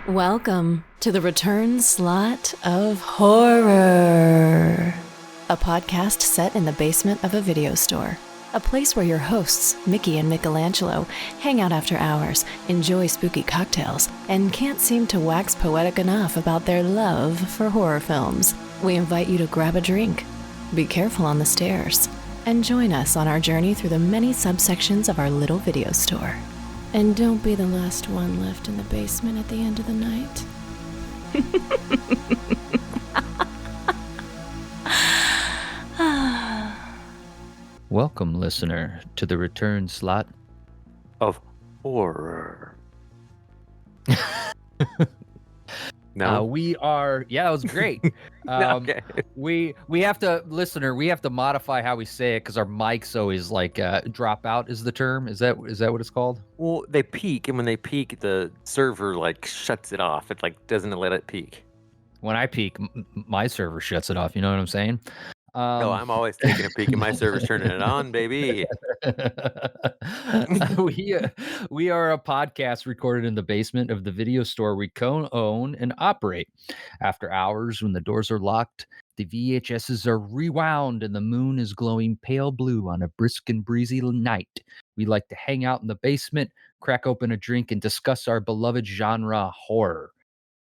Welcome to the return slot of horror, a podcast set in the basement of a video store, a place where your hosts, Mickey and Michelangelo, hang out after hours, enjoy spooky cocktails, and can't seem to wax poetic enough about their love for horror films. We invite you to grab a drink, be careful on the stairs, and join us on our journey through the many subsections of our little video store. And don't be the last one left in the basement at the end of the night. Welcome, listener, to the return slot of horror. No, we are. Yeah, it was great. Okay. We have to, listener. We have to modify how we say it because our mics always like drop out. Is the term? Is that what it's called? Well, they peak, and when they peak, the server like shuts it off. It like doesn't let it peak. When I peak, my server shuts it off. You know what I'm saying? No, I'm always taking a peek, and my server's turning it on, baby. We are a podcast recorded in the basement of the video store we co-own and operate. After hours, when the doors are locked, the VHSs are rewound, and the moon is glowing pale blue on a brisk and breezy night. We like to hang out in the basement, crack open a drink, and discuss our beloved genre, horror.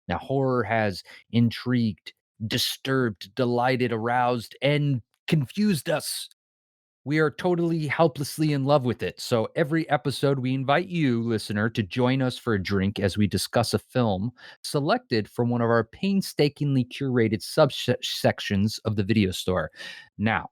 Now, horror has intrigued, disturbed, delighted, aroused, and confused us. We are totally helplessly in love with it. So every episode, we invite you, listener, to join us for a drink as we discuss a film selected from one of our painstakingly curated subsections of the video store. Now,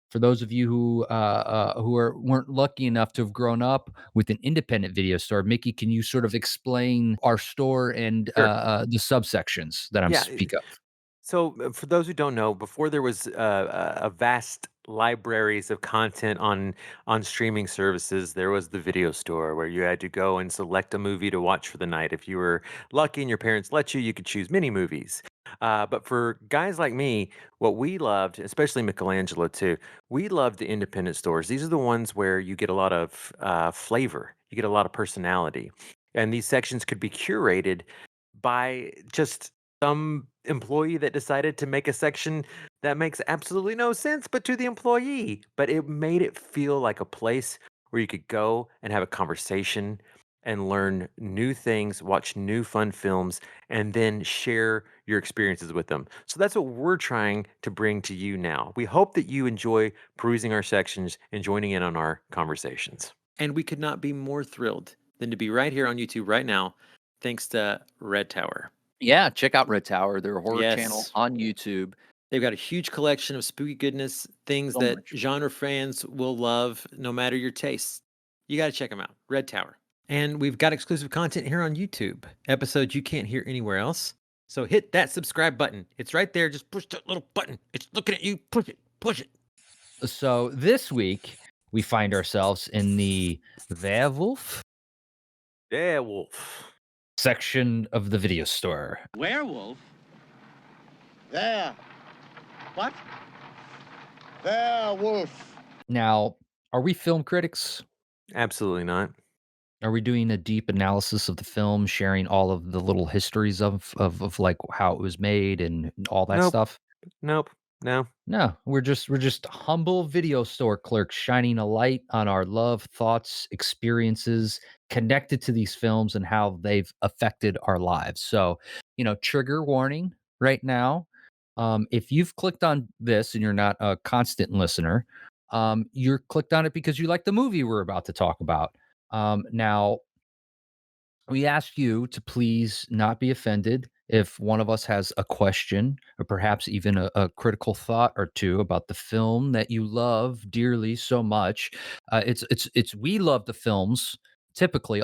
for those of you who weren't lucky enough to have grown up with an independent video store, Mickey, can you sort of explain our store and Sure. the subsections that I'm Yeah. speak of? So, for those who don't know, before there was a vast libraries of content on streaming services, there was the video store where you had to go and select a movie to watch for the night. If you were lucky and your parents let you, you could choose many movies. But for guys like me, what we loved, especially Michelangelo too, we loved the independent stores. These are the ones where you get a lot of flavor, you get a lot of personality, and these sections could be curated by just some employee that decided to make a section that makes absolutely no sense but to the employee, but it made it feel like a place where you could go and have a conversation and learn new things, watch new fun films, and then share your experiences with them. So that's what we're trying to bring to you now. We hope that you enjoy perusing our sections and joining in on our conversations. And we could not be more thrilled than to be right here on YouTube right now, thanks to Red Tower. Yeah, check out Red Tower, their horror Yes. channel on YouTube. They've got a huge collection of spooky goodness, things So that much. genre fans will love no matter your taste. You got to check them out. Red Tower. And we've got exclusive content here on YouTube, episodes you can't hear anywhere else. So hit that subscribe button. It's right there. Just push that little button. It's looking at you. Push it. Push it. So this week, we find ourselves in the Werewolf Werewolf. section of the video store. Werewolf? There. What? Werewolf. Now, are we film critics? Absolutely not. Are we doing a deep analysis of the film, sharing all of the little histories of like how it was made and all that Nope. stuff? Nope. No. No, we're just humble video store clerks shining a light on our love, thoughts, experiences connected to these films and how they've affected our lives. So, trigger warning right now. If you've clicked on this and you're not a constant listener, you're clicked on it because you like the movie we're about to talk about. Now, we ask you to please not be offended if one of us has a question or perhaps even a critical thought or two about the film that you love dearly so much. It's we love the films typically,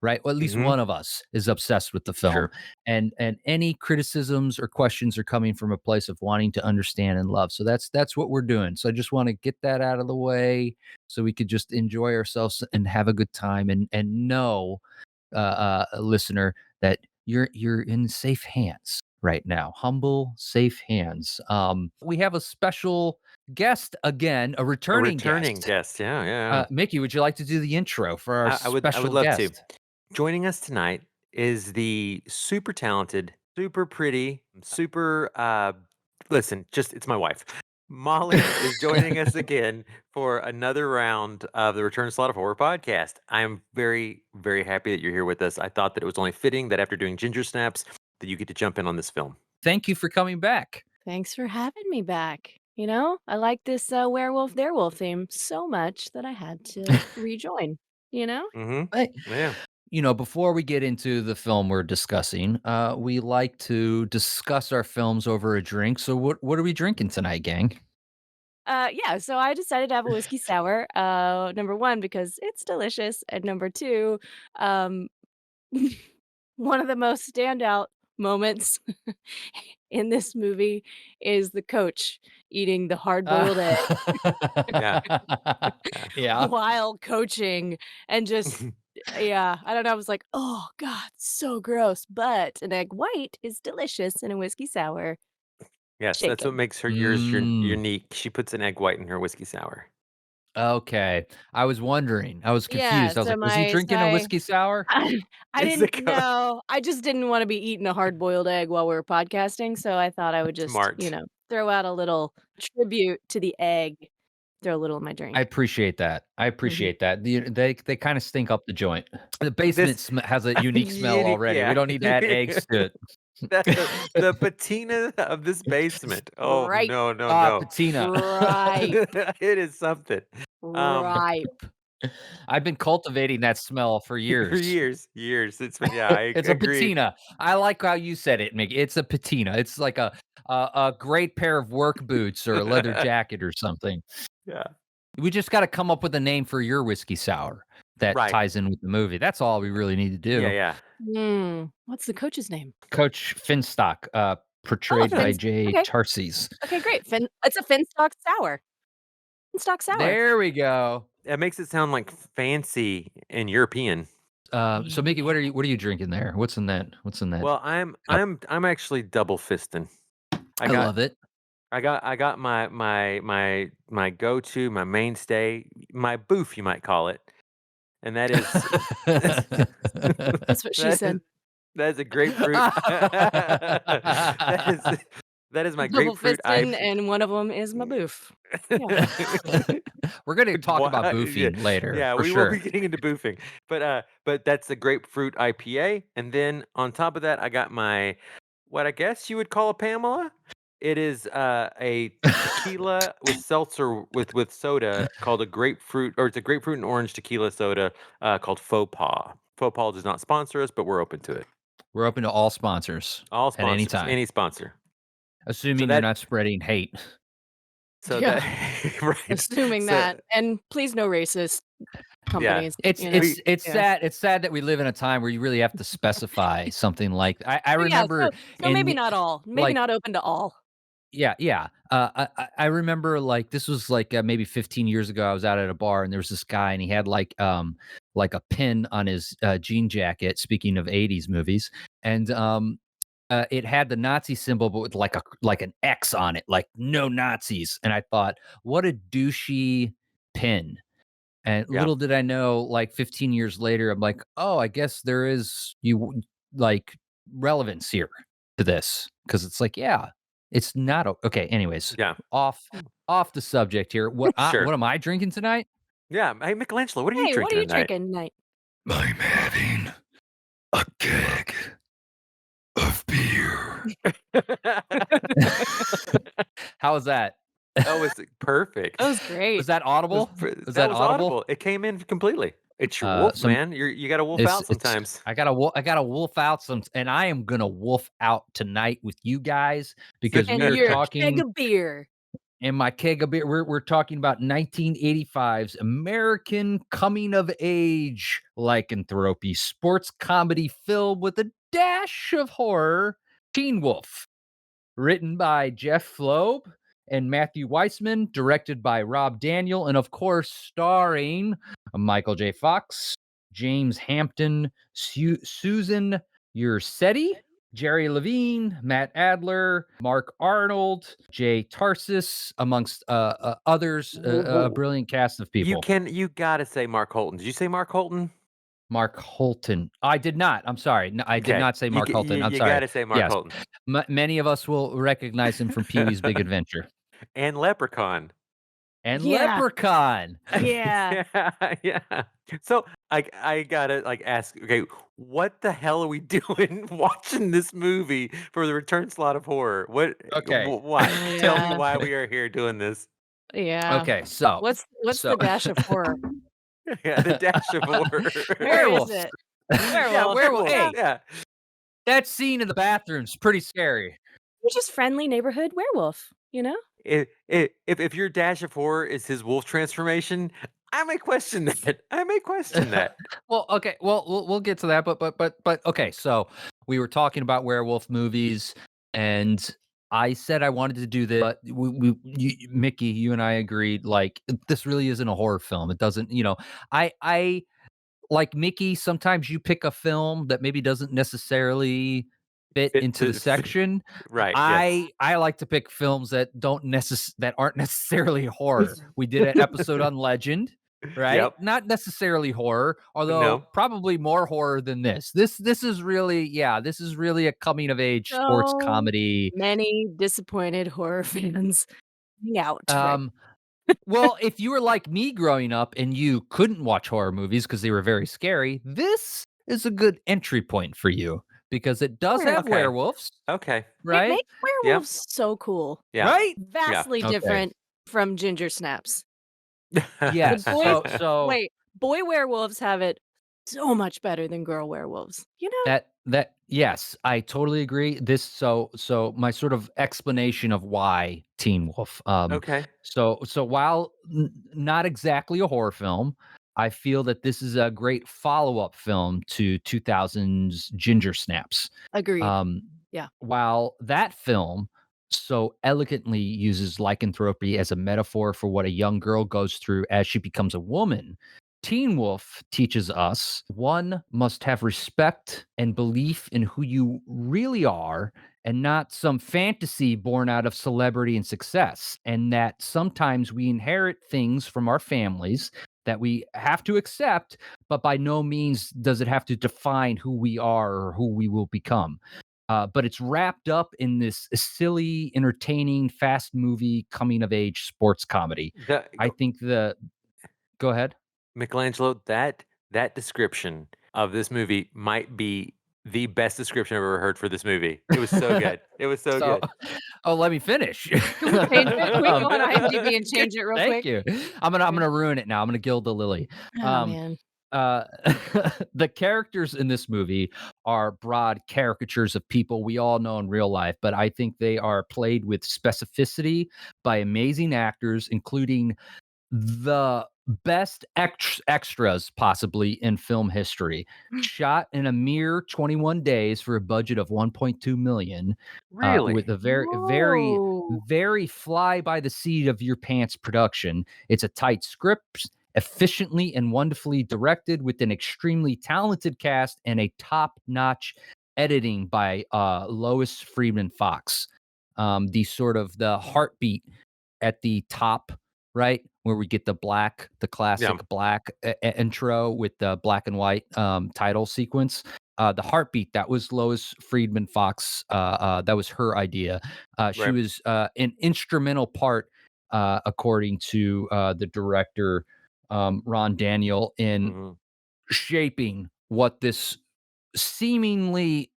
right? Well, at least Mhm. one of us is obsessed with the film, Sure. and any criticisms or questions are coming from a place of wanting to understand and love. So that's what we're doing. So I just want to get that out of the way so we could just enjoy ourselves and have a good time and know, listener, that you're in safe hands right now. Humble, safe hands. We have a special guest again, a returning guest. Yeah. Mickey, would you like to do the intro for our I would special love guest? to. Joining us tonight is the super talented, super pretty, super listen, just it's my wife. Molly is joining us again for another round of the Return Slot of Horror podcast. I am very, very happy that you're here with us. I thought that it was only fitting that after doing Ginger Snaps, that you get to jump in on this film. Thank you for coming back. Thanks for having me back. You know, I like this werewolf werewolf theme so much that I had to rejoin, you know? Hey, Yeah. before we get into the film we're discussing, we like to discuss our films over a drink. So what are we drinking tonight, gang? Yeah, so I decided to have a whiskey sour. Number one, because it's delicious, and number two, um, one of the most standout moments in this movie is the coach eating the hard-boiled egg Yeah. Yeah. while coaching and just yeah, I don't know, I was like, "Oh god, so gross," but an egg white is delicious in a whiskey sour. Yes, that's what Shaken. makes her Mm, unique. She puts an egg white in her whiskey sour. okay. I was wondering. I was Yeah, confused. I was so like, was he my so drinking a whiskey sour? I It's the didn't coach. know. I just didn't wanna be eating a hard-boiled egg while we were podcasting, so I thought I would just, Smart. throw out a little tribute to the egg, throw a little in my I drink. appreciate that. I Mhm. appreciate that. They kind of stink up the joint. The basement This has a unique smell unique, already. We yeah. don't need to add eggs to The it. patina of this basement. Oh Ripe, no, no, Ah, no. patina. ripe, It is something. Um, ripe. I've been cultivating that smell for for years. years. It's been yeah, I It's a agree. patina. I like how you said it, Mickey. It's a patina. It's like a great pair of work boots or a leather jacket or something. Yeah. We just got to come up with a name for your whiskey sour that Right. ties in with the movie. That's all we really need to Yeah, do. yeah. What's the coach's name? Coach Finstock, Oh, portrayed by Fin Jay okay, Tarses. okay, great. It's a Finstock sour. Finstock sour. There we go. It makes it sound like fancy and European. So Mickey, what Yeah. are you drinking there? What's in that? What's in that Well, I'm cup? I'm I'm actually double fisting. I I got love it. I got my go-to, my mainstay, my boof, you might call it, and that is That's what she that is said. that is a grapefruit. That is that is my Double grapefruit fisting, and one of them is my boof. Yeah. We're gonna talk about Yeah, boofing later yeah, for we will be sure. getting into boofing, but that's the grapefruit IPA, and then on top of that, I got my what I guess you would call a Pamela. It is a tequila with seltzer with soda called a grapefruit, or it's a grapefruit and orange tequila soda called Faux Pas. Faux Pas does not sponsor us, but we're open to it. We're open to all sponsors All at any sponsors, time, any sponsor. So assuming you're that not spreading hate. so Yeah, that right. assuming So that, and please no racist yeah, companies, It's you know? it's we it's Yeah. sad. It's sad that we live in a time where you really have to specify something like I So, yeah, remember so maybe in not all. Maybe like not open to all. yeah, yeah. I remember like this was like maybe 15 years ago. I was out at a bar and there was this guy and he had like a pin on his jean jacket. Speaking of 80s movies, and it had the Nazi symbol, but with like an X on it, like no Nazis. And I thought, what a douchey pin. And yeah. little did I know, like 15 years later, I'm like, oh, I guess there is like relevance here to this because it's like, yeah, it's not okay. Anyways, Yeah. off off the subject here. Sure. What am I drinking tonight? Yeah. Hey, Michelangelo, what are you Hey, what are drinking you tonight? drinking tonight? I'm having a keg of beer. How was that? That was perfect. That was Was great. that audible? Was That that was audible? audible. It came in completely. It's your wolf, Some man. You got to wolf it's out it's sometimes. I got to wolf out some, and I am gonna wolf out tonight with you guys because we And are your keg talking of beer. in my keg of beer. We're talking about 1985's American coming of age lycanthropy sports comedy film with a dash of horror. Teen Wolf, written by Jeff Loeb and Matthew Weissman, directed by Rob Daniel, and of course starring Michael J. Fox, James Hampton, Susan Ursetti, Jerry Levine, Matt Adler, Mark Arnold, Jay Tarsis, amongst others, a brilliant cast of people. You got to say Mark Holton. Did you say Mark Holton? Mark Holton. I did not. I'm sorry. No, I did Okay, not say Mark Holton. I'm you sorry. gotta say Mark Yes. Holton. Many of us will recognize him from Pee-wee's Big Adventure And Leprechaun. and Yeah. Leprechaun. Yeah. Yeah. So I gotta like ask, okay, what the hell are we doing watching this movie for the return slot of horror? What? Okay. Why? Tell me Yeah. why we are here doing this. Yeah. Okay. So, What's so the dash of horror? Yeah, the dash of horror. Where is werewolves. it? Yeah, Werewolf. werewolf. Yeah. Hey, Yeah. that scene in the bathroom's pretty scary. You're just friendly neighborhood werewolf, you know? If your dash of horror is his wolf transformation, I may question that. I may question that. Well, okay. Well, we'll get to that, but okay. So we were talking about werewolf movies, and I said I wanted to do this, but Mickey, you and I agreed like this really isn't a horror film. It doesn't, I like Mickey. Sometimes you pick a film that maybe doesn't necessarily fit into the section. Right. Yes. I like to pick films that that aren't necessarily horror. We did an episode on Legend, right? Yep. Not necessarily horror, although No. probably more horror than this. This is really, this is really a coming of age sports So comedy. many disappointed horror fans hang out right. Um well, if you were like me growing up and you couldn't watch horror movies because they were very scary, this is a good entry point for you because it does Sure. have Okay. werewolves, Okay. It right? makes Yeah. werewolves so cool. Yeah. Right? Vastly Okay. different from ginger snaps. Yes. boys- So Wait, boy werewolves have it so much better than girl werewolves. You know? that yes, I totally agree. So my sort of explanation of why Teen Wolf. Okay. So while not exactly a horror film, I feel that this is a great follow-up film to 2000's Ginger Snaps. Agreed. Um, Yeah. While that film so elegantly uses lycanthropy as a metaphor for what a young girl goes through as she becomes a woman, Teen Wolf teaches us one must have respect and belief in who you really are and not some fantasy born out of celebrity and success. And that sometimes we inherit things from our families that we have to accept, but by no means does it have to define who we are or who we will become. But it's wrapped up in this silly, entertaining, fast movie, coming of age sports comedy. I think go ahead. Michelangelo, that description of this movie might be the best description I've ever heard for this movie. It was so good. It was so So, good. oh, let me finish. Change it. Can we go on IMDb and change it real Thank quick? you. I'm gonna ruin it now. I'm gonna gild the lily. Oh man. Uh, the characters in this movie are broad caricatures of people we all know in real life, but I think they are played with specificity by amazing actors, including the best extras possibly in film history. Shot in a mere 21 days for a budget of 1.2 million, Really? with a Whoa. very fly by the seat of your pants production. It's a tight script, efficiently and wonderfully directed with an extremely talented cast and a top-notch editing by Lois Friedman Fox. The sort of the heartbeat at the top, right? Where we get the classic Yeah. black intro with the black and white title sequence. The heartbeat, that was Lois Friedman Fox. That was her idea. She Right. was an instrumental part, according to the director, Ron Daniel, in Mhm. shaping what this seemingly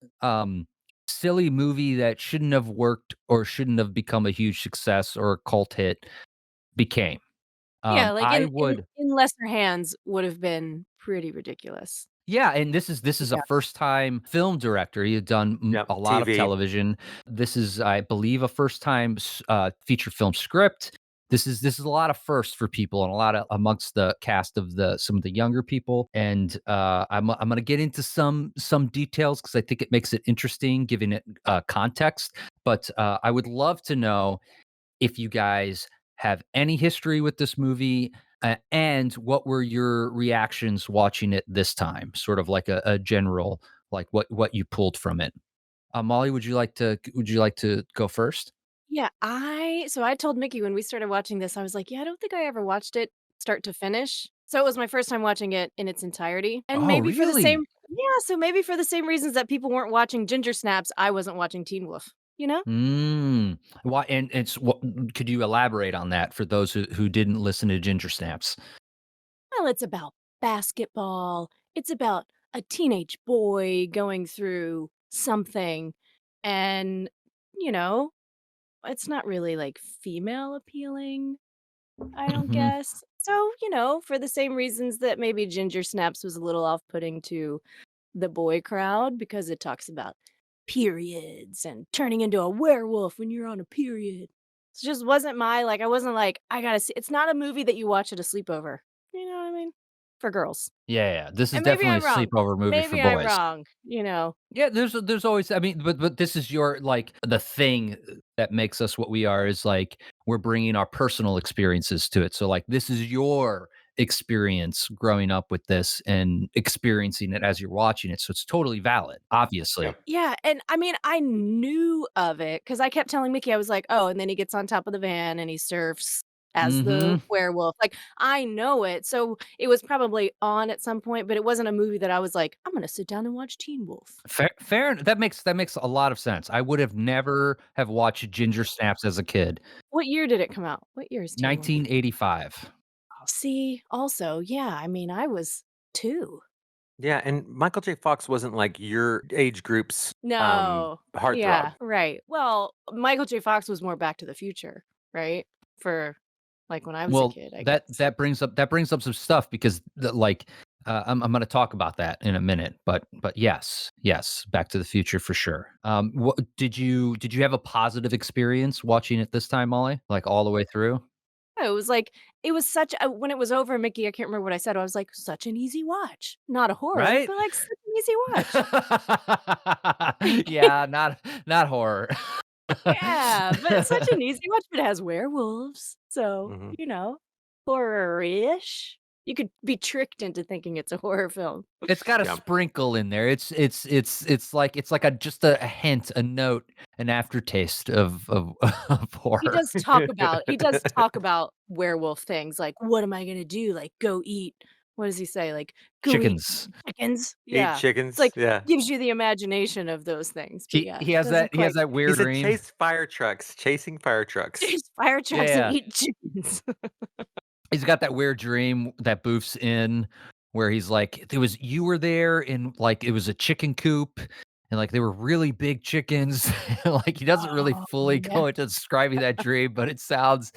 silly movie that shouldn't have worked or shouldn't have become a huge success or a cult hit became. Yeah, like I in, in would in lesser hands would have been pretty ridiculous. Yeah, and this is a Yeah. first-time film director. He had done Yep. a lot of TV. television. This is, I believe, a first-time feature film script. This is a lot of firsts for people and a lot of amongst the cast of some of the younger people. And I'm going to get into some details because I think it makes it interesting, giving it context. But I would love to know if you guys have any history with this movie, and what were your reactions watching it this time? Sort of like a general, like what you pulled from it. Molly, would you like to go first? Yeah, I told Mickey when we started watching this, I was like, "Yeah, I don't think I ever watched it start to finish." So it was my first time watching it in its entirety, and Oh, maybe for the really? same yeah, so maybe for the same reasons that people weren't watching Ginger Snaps, I wasn't watching Teen Wolf, you know? Mm. Why? And it's what? Could you elaborate on that for those who didn't listen to Ginger Snaps? Well, it's about basketball, it's about a teenage boy going through something, and, you know, it's not really, like, female appealing, I don't Hmm. guess. So, for the same reasons that maybe Ginger Snaps was a little off-putting to the boy crowd because it talks about periods and turning into a werewolf when you're on a period. It just wasn't I wasn't like, I gotta see it's not a movie that you watch at a sleepover. You know what I mean? For girls. Yeah, yeah. This is And maybe definitely a I'm wrong. sleepover movie for Maybe I'm boys. wrong. Yeah, there's always I mean, but this is your like the thing that makes us what we are is like we're bringing our personal experiences to it. So like this is your experience growing up with this and experiencing it as you're watching it. So it's totally valid, Yeah. obviously. Yeah, and I mean, I knew of it because I kept telling Mickey, I was like, "Oh," and then he gets on top of the van and he surfs as the Mhm. werewolf. Like, I know it, so it was probably on at some point, but it wasn't a movie that I was like, "I'm gonna sit down and watch Teen Wolf." Fair, that makes a lot of sense. I would have never have watched Ginger Snaps as a kid. What year did it come out? What year is Teen Wolf? 1985. See, also, yeah, I mean, I was 2. Yeah, and Michael J. Fox wasn't like your age group's No. heartthrob. Yeah, right. Well, Michael J. Fox was more Back to the Future, right? For, like, when I was a Well, kid, I that guess. that brings up that brings up some stuff because like I'm going to talk about that in a minute, but yes, Back to the Future for sure. What did you have a positive experience watching it this time, Molly? Like all the way through, Yeah, it was such a when it was over, Mickey, I can't remember what I said, I was like, "Such an easy watch." Not a horror, right? but, like, such an easy watch. Yeah, not horror. Yeah, but it's such an easy watch, but it has werewolves, so, Mhm. horror-ish. You could be tricked into thinking it's a horror film. It's got a Yeah. sprinkle in there. It's like just a hint, a note, an aftertaste of of horror. He does talk about werewolf things, like, "What am I gonna do?" Like, "Go eat" what does he say? Like, "Go eat Chickens. chickens?" Eat Yeah. It's chickens. like, Yeah. gives you the imagination of those things, but He yeah, he has doesn't that he has quite that He weird said dream. chase fire trucks, chasing fire trucks. chase fire trucks and Yeah. eat chickens. He's got that weird dream that Boof's in where he's like, "There was you were there and, like, it was a chicken coop, and, like, they were really big chickens." Like, he doesn't really Oh, fully yeah. go into describing that dream, but it sounds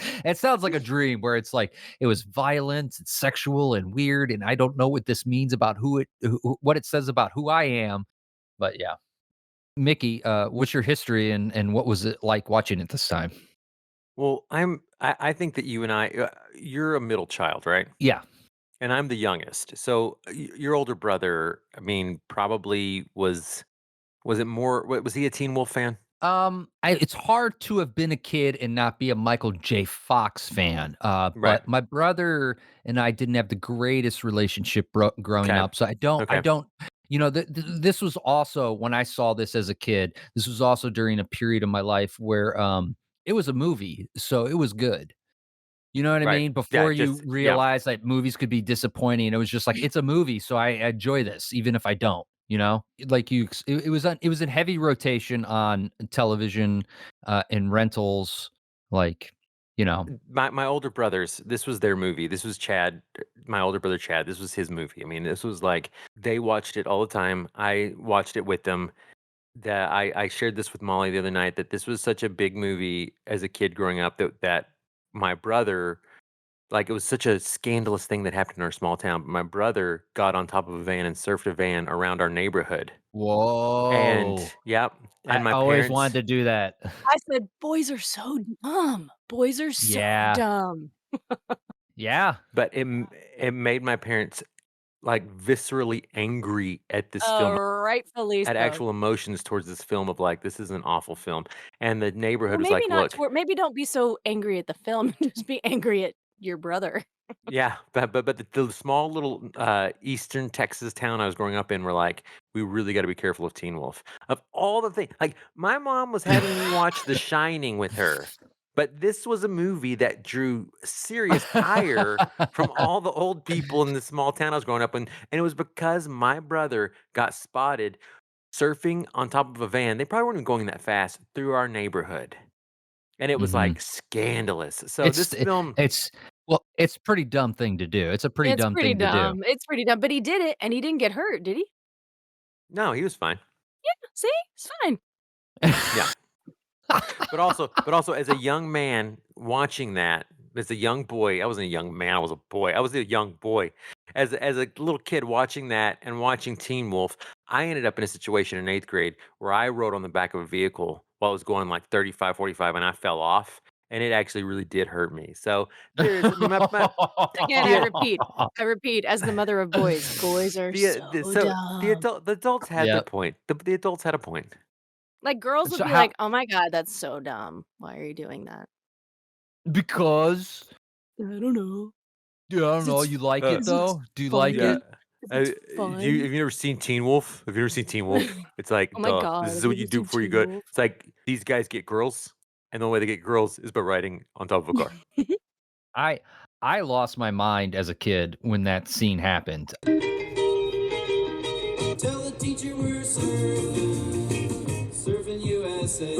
like a dream where it's like, it was violent and sexual and weird, and I don't know what this means about what it says about who I am, but yeah. Mickey, what's your history and what was it like watching it this time? Well, I think that you and you're a middle child, right? Yeah. And I'm the youngest. So your older brother, I mean, probably was it more was he a Teen Wolf fan? It's hard to have been a kid and not be a Michael J. Fox fan. Right. But my brother and I didn't have the greatest relationship growing Okay. up, so I Okay. don't. This was also when I saw this as a kid. This was also during a period of my life where it was a movie, so it was good. You know what I Right. mean? Yeah, Before you just yeah. realize that movies could be disappointing, it was just like, it's a movie, so I enjoy this even if I don't, you know? Like it was in heavy rotation on television, and rentals, like, you know. My older brothers, this was their movie. This was Chad, my older brother Chad. This was his movie. I mean, this was like they watched it all the time. I watched it with them. That I shared this with Molly the other night that this was such a big movie as a kid growing up that my brother like it was such a scandalous thing that happened in our small town. But my brother got on top of a van and surfed a van around our neighborhood. And Whoa. yep, I and my always wanted parents to do that. I said, "Boys are so dumb. Boys are so Yeah. dumb." Yeah. but it made my parents like viscerally angry at this Oh, film, rightfully had so. actual emotions towards this film of like this is an awful film. And the Well, neighborhood was maybe like, not look, toward maybe don't be so angry at the film, just be angry at your brother. yeah, but the small little eastern Texas town I was growing up in were like, we really got to be careful of Teen Wolf. Of all the things, like my mom was having me watch The Shining with her, But this was a movie that drew serious ire from all the old people in the small town I was growing up in. And it was because my brother got spotted surfing on top of a van. They probably weren't even going that fast through our neighborhood. And it was Mhm. like scandalous. So this film, it's it's a pretty dumb thing to do. It's a pretty It's dumb pretty thing to do. dumb. It's pretty dumb, but he did it, and he didn't get hurt, did he? no, he was fine. See? It's fine. Yeah. But also as a young man watching that, as a young boy, I wasn't a young man, I was a boy. I was a young boy. As a little kid watching that and watching Teen Wolf, I ended up in a situation in 8th grade where I rode on the back of a vehicle while it was going like 35, 45, and I fell off, and it actually really did hurt me. So there is Again, the I repeat, as the mother of boys, boys are so dumb. the adults had their Yep. point. The adults had a point. Like, girls would So be how like, "Oh my god, that's so dumb. Why are you doing that?" because I don't know. I don't know, It's you like Uh, it 'cause it's though? Do you like fun. Yeah. it? 'Cause it's Have you fun. never seen Teen Wolf? Have you ever seen Teen Wolf? It's like, Oh my duh, god, this have is you what ever you do seen before you Teen go. Wolf? It's like these guys get girls, and the only way they get girls is by riding on top of a car. I I lost my mind as a kid when that scene happened. Tell the teacher we're surfing USA.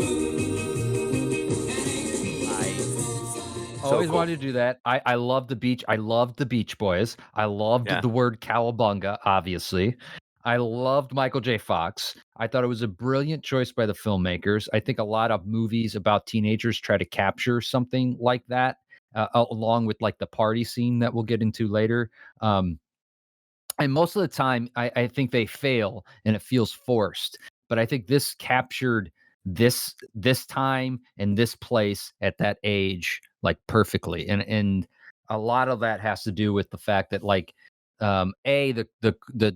So Always cool. wanted to do that. I love the beach. I loved the Beach Boys. I loved Yeah. the word cowabunga, obviously. I loved Michael J. Fox. I thought it was a brilliant choice by the filmmakers. I think a lot of movies about teenagers try to capture something like that, along with like the party scene that we'll get into later. And most of the time, I think they fail and it feels forced. But I think this captured this time and this place at that age like perfectly. And a lot of that has to do with the fact that like the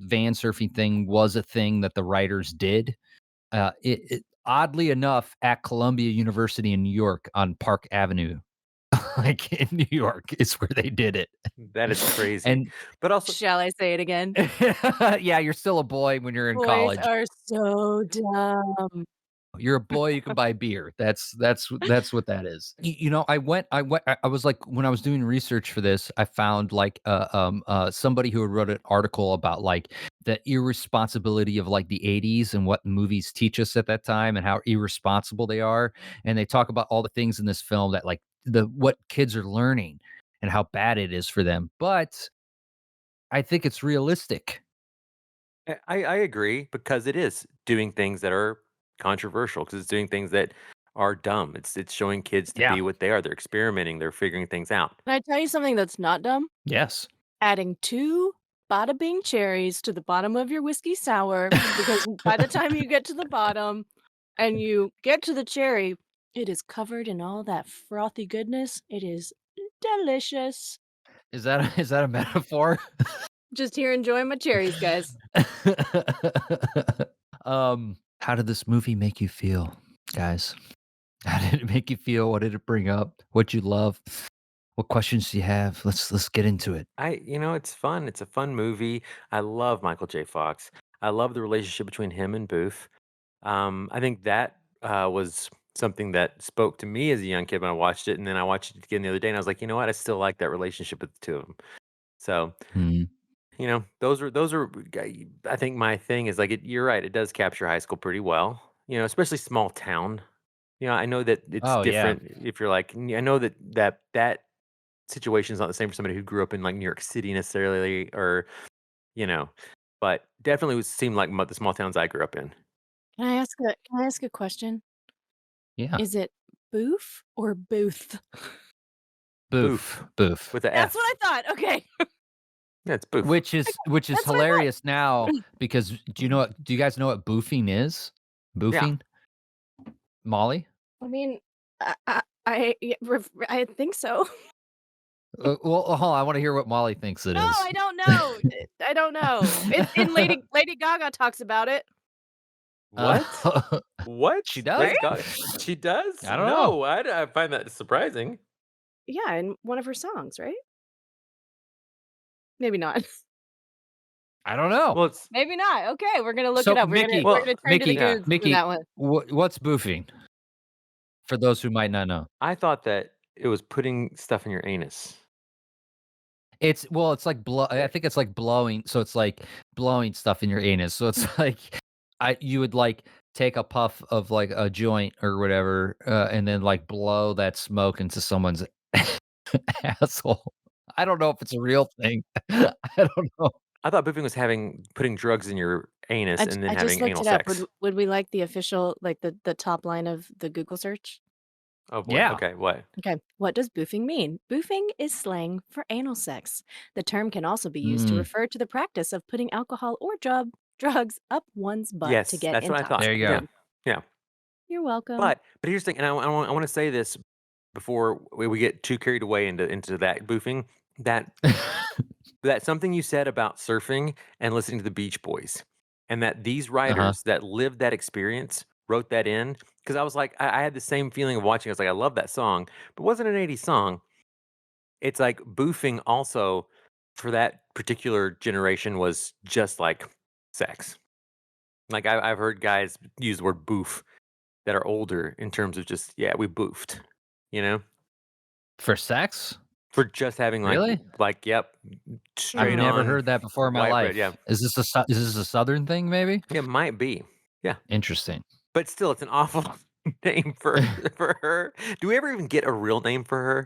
van surfing thing was a thing that the writers did. It oddly enough at Columbia University in New York on Park Avenue, like in New York, is where they did it. That is crazy. And But also, Shall I say it again? yeah, you're still a boy when you're in Boys college. are so dumb. You're a boy, you can buy beer. That's what that is. You know, I was like when I was doing research for this, I found like somebody who wrote an article about like the irresponsibility of like the 80s and what movies teach us at that time and how irresponsible they are. And they talk about all the things in this film that like the what kids are learning and how bad it is for them. But I think it's realistic. I agree because it is doing things that are controversial because it's doing things that are dumb. It's showing kids to Yeah. be what they are. They're experimenting. They're figuring things out. Can I tell you something that's not dumb? Yes. Adding 2 Bada Bing cherries to the bottom of your whiskey sour, because by the time you get to the bottom and you get to the cherry, it is covered in all that frothy goodness. It is delicious. Is that a metaphor? Just here enjoying my cherries, guys. How did this movie make you feel, guys? How did it make you feel? What did it bring up? What you love? What questions do you have? Let's get into it. It's fun. It's a fun movie. I love Michael J. Fox. I love the relationship between him and Boof. I think that was something that spoke to me as a young kid when I watched it, and then I watched it again the other day, and I was like, you know what? I still like that relationship with the two of them. So, Hmm. those are. I think my thing is like you're right. It does capture high school pretty well. Especially small town. I know that it's Oh yeah. different if you're like. I know that situation is not the same for somebody who grew up in like New York City necessarily, or you know, but definitely would seem like the small towns I grew up in. Can I ask a question? Yeah. Is it Boof or Booth? Boof. Boof. With the That's F. what I thought. Okay. Yeah, it's Boof. Which is That's what I thought. hilarious now because do you guys know what boofing is? Boofing? Molly? I mean, I think so. Well, hold on. I want to hear what Molly thinks it No, is. I don't know. I don't know. It's in Lady Gaga talks about it. What? What? She does? Lady Gaga- She does? I don't know. No, I find that surprising. Yeah, in one of her songs, right? Maybe not. I don't know. Well, it's Maybe not. Okay, we're gonna look So, it up. Mickey- we're gonna turn to the Mickey, goods for Mickey, that one. what's boofing? for those who might not know. I thought that it was putting stuff in your anus. It's like I think it's like blowing. So it's like blowing stuff in your anus. So it's like you would like take a puff of like a joint or whatever, and then like blow that smoke into someone's asshole. I don't know if it's a real thing. I don't know. I thought boofing was putting drugs in your anus and then I just having looked anal it up. sex. Would we like the official, like the top line of the Google search? Oh boy. Yeah. Okay. What? Okay, what does boofing mean? Boofing is slang for anal sex. The term can also be used to refer to the practice of putting alcohol or drugs up one's butt to Yes, get that's what I thought. There you go. Yeah. You're welcome. But here's the thing, and I want to say this before we get too carried away into that boofing. That something you said about surfing and listening to the Beach Boys, and that these writers that lived that experience wrote that in, because I was like, I had the same feeling of watching. I was like, I love that song, but it wasn't an '80s song. It's like boofing also for that particular generation was just like sex. Like I've heard guys use the word boof that are older in terms of just we boofed, you know, For sex? for just having Really? yep, I've straight never on heard that before in my white life. bread. Yeah, Is this a Southern thing? Maybe. it might be. Yeah, Interesting. but still, it's an awful name for her. Do we ever even get a real name for her,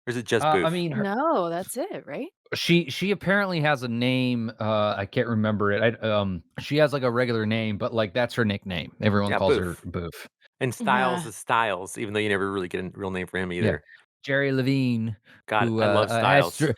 or is it just I boof? mean, No, that's it, right? she apparently has a name. I can't remember it. She has like a regular name, but like that's her nickname. Everyone Yeah, calls her Boof. Boof. And Styles is Styles, even though you never really get a real name for him Yeah, either. Jerry Levine, God, who I love has. Styles.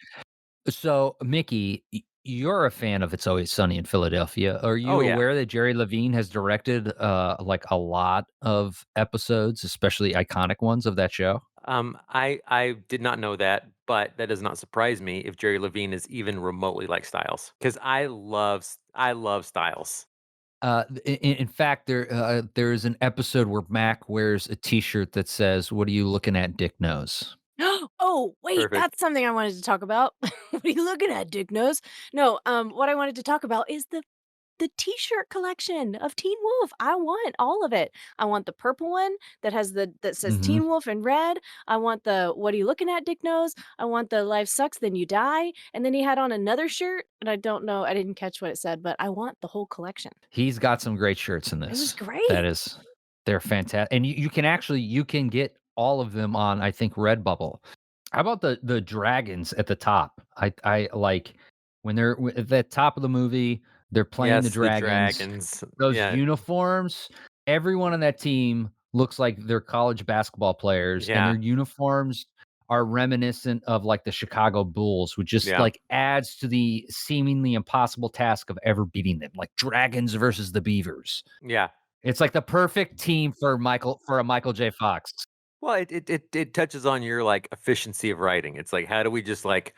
So Mickey, you're a fan of It's Always Sunny in Philadelphia. Are you Oh, yeah. aware that Jerry Levine has directed like a lot of episodes, especially iconic ones of that show? I did not know that, but that does not surprise me if Jerry Levine is even remotely like Styles, because I love Styles. In fact, there's an episode where Mac wears a T-shirt that says, "What are you looking at, Dick Nose?" Oh, wait, Perfect. that's something I wanted to talk about. What are you looking at, Dick Nose? No, what I wanted to talk about is the T-shirt collection of Teen Wolf. I want all of it. I want the purple one that says Mhm. Teen Wolf in red. I want the "What are you looking at, Dick Nose?" I want the "Life sucks, then you die." And then he had on another shirt, and I don't know, I didn't catch what it said, but I want the whole collection. He's got some great shirts in this. It was That great. is, they're fantastic, and you can get all of them on, I think, Redbubble. How about the dragons at the top? I like when they're at the top of the movie, they're playing the Yes, the dragons. dragons. Those Yeah, uniforms, everyone on that team looks like they're college basketball players, and yeah, their uniforms are reminiscent of like the Chicago Bulls, which just yeah. like adds to the seemingly impossible task of ever beating them, like dragons versus the Beavers. Yeah. It's like the perfect team for a Michael J. Fox. Well, it touches on your like efficiency of writing. It's like, how do we just like,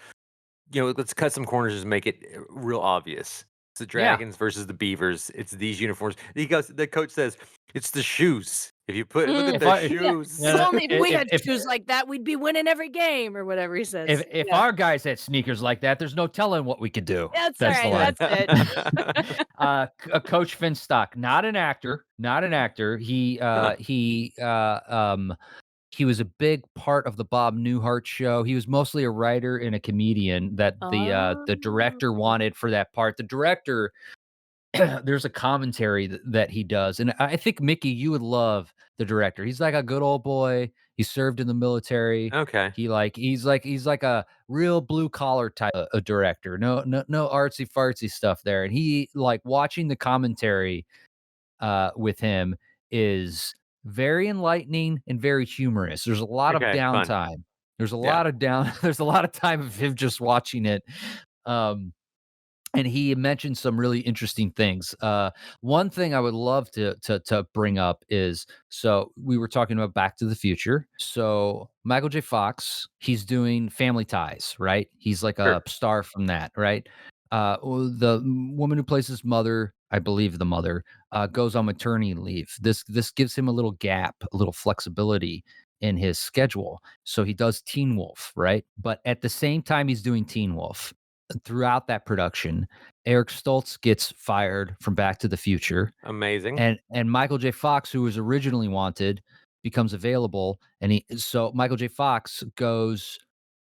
let's cut some corners and make it real obvious. It's the Yeah. dragons versus the beavers. It's these uniforms. The coach says it's the shoes. If you look at If the I- shoes. Yeah, If only we had if- shoes like that, we'd be winning every game, or whatever he says. If Yeah. our guys had sneakers like that, there's no telling what we could do. That's the all line. right. That's it. Coach Finstock, not an actor. He was a big part of the Bob Newhart show. He was mostly a writer and a comedian that the director wanted for that part. The director, there's a commentary that he does, and I think Mickey, you would love the director. He's like a good old boy. He served in the military. Okay. He's like a real blue collar type of director. No artsy fartsy stuff there. And he like watching the commentary with him is very enlightening and very humorous. There's a lot of Okay, fun. downtime. There's a Yeah. lot of there's a lot of time of him just watching it. And he mentioned some really interesting things. One thing I would love to bring up is, so we were talking about Back to the Future. So Michael J. Fox, he's doing Family Ties, right? He's like a Sure. star from that, right? The woman who plays his mother, I believe the mother, goes on maternity leave. This gives him a little gap, a little flexibility in his schedule. So he does Teen Wolf, right? But at the same time he's doing Teen Wolf, throughout that production, Eric Stoltz gets fired from Back to the Future, Amazing. and Michael J. Fox, who was originally wanted, becomes available, and so Michael J. Fox goes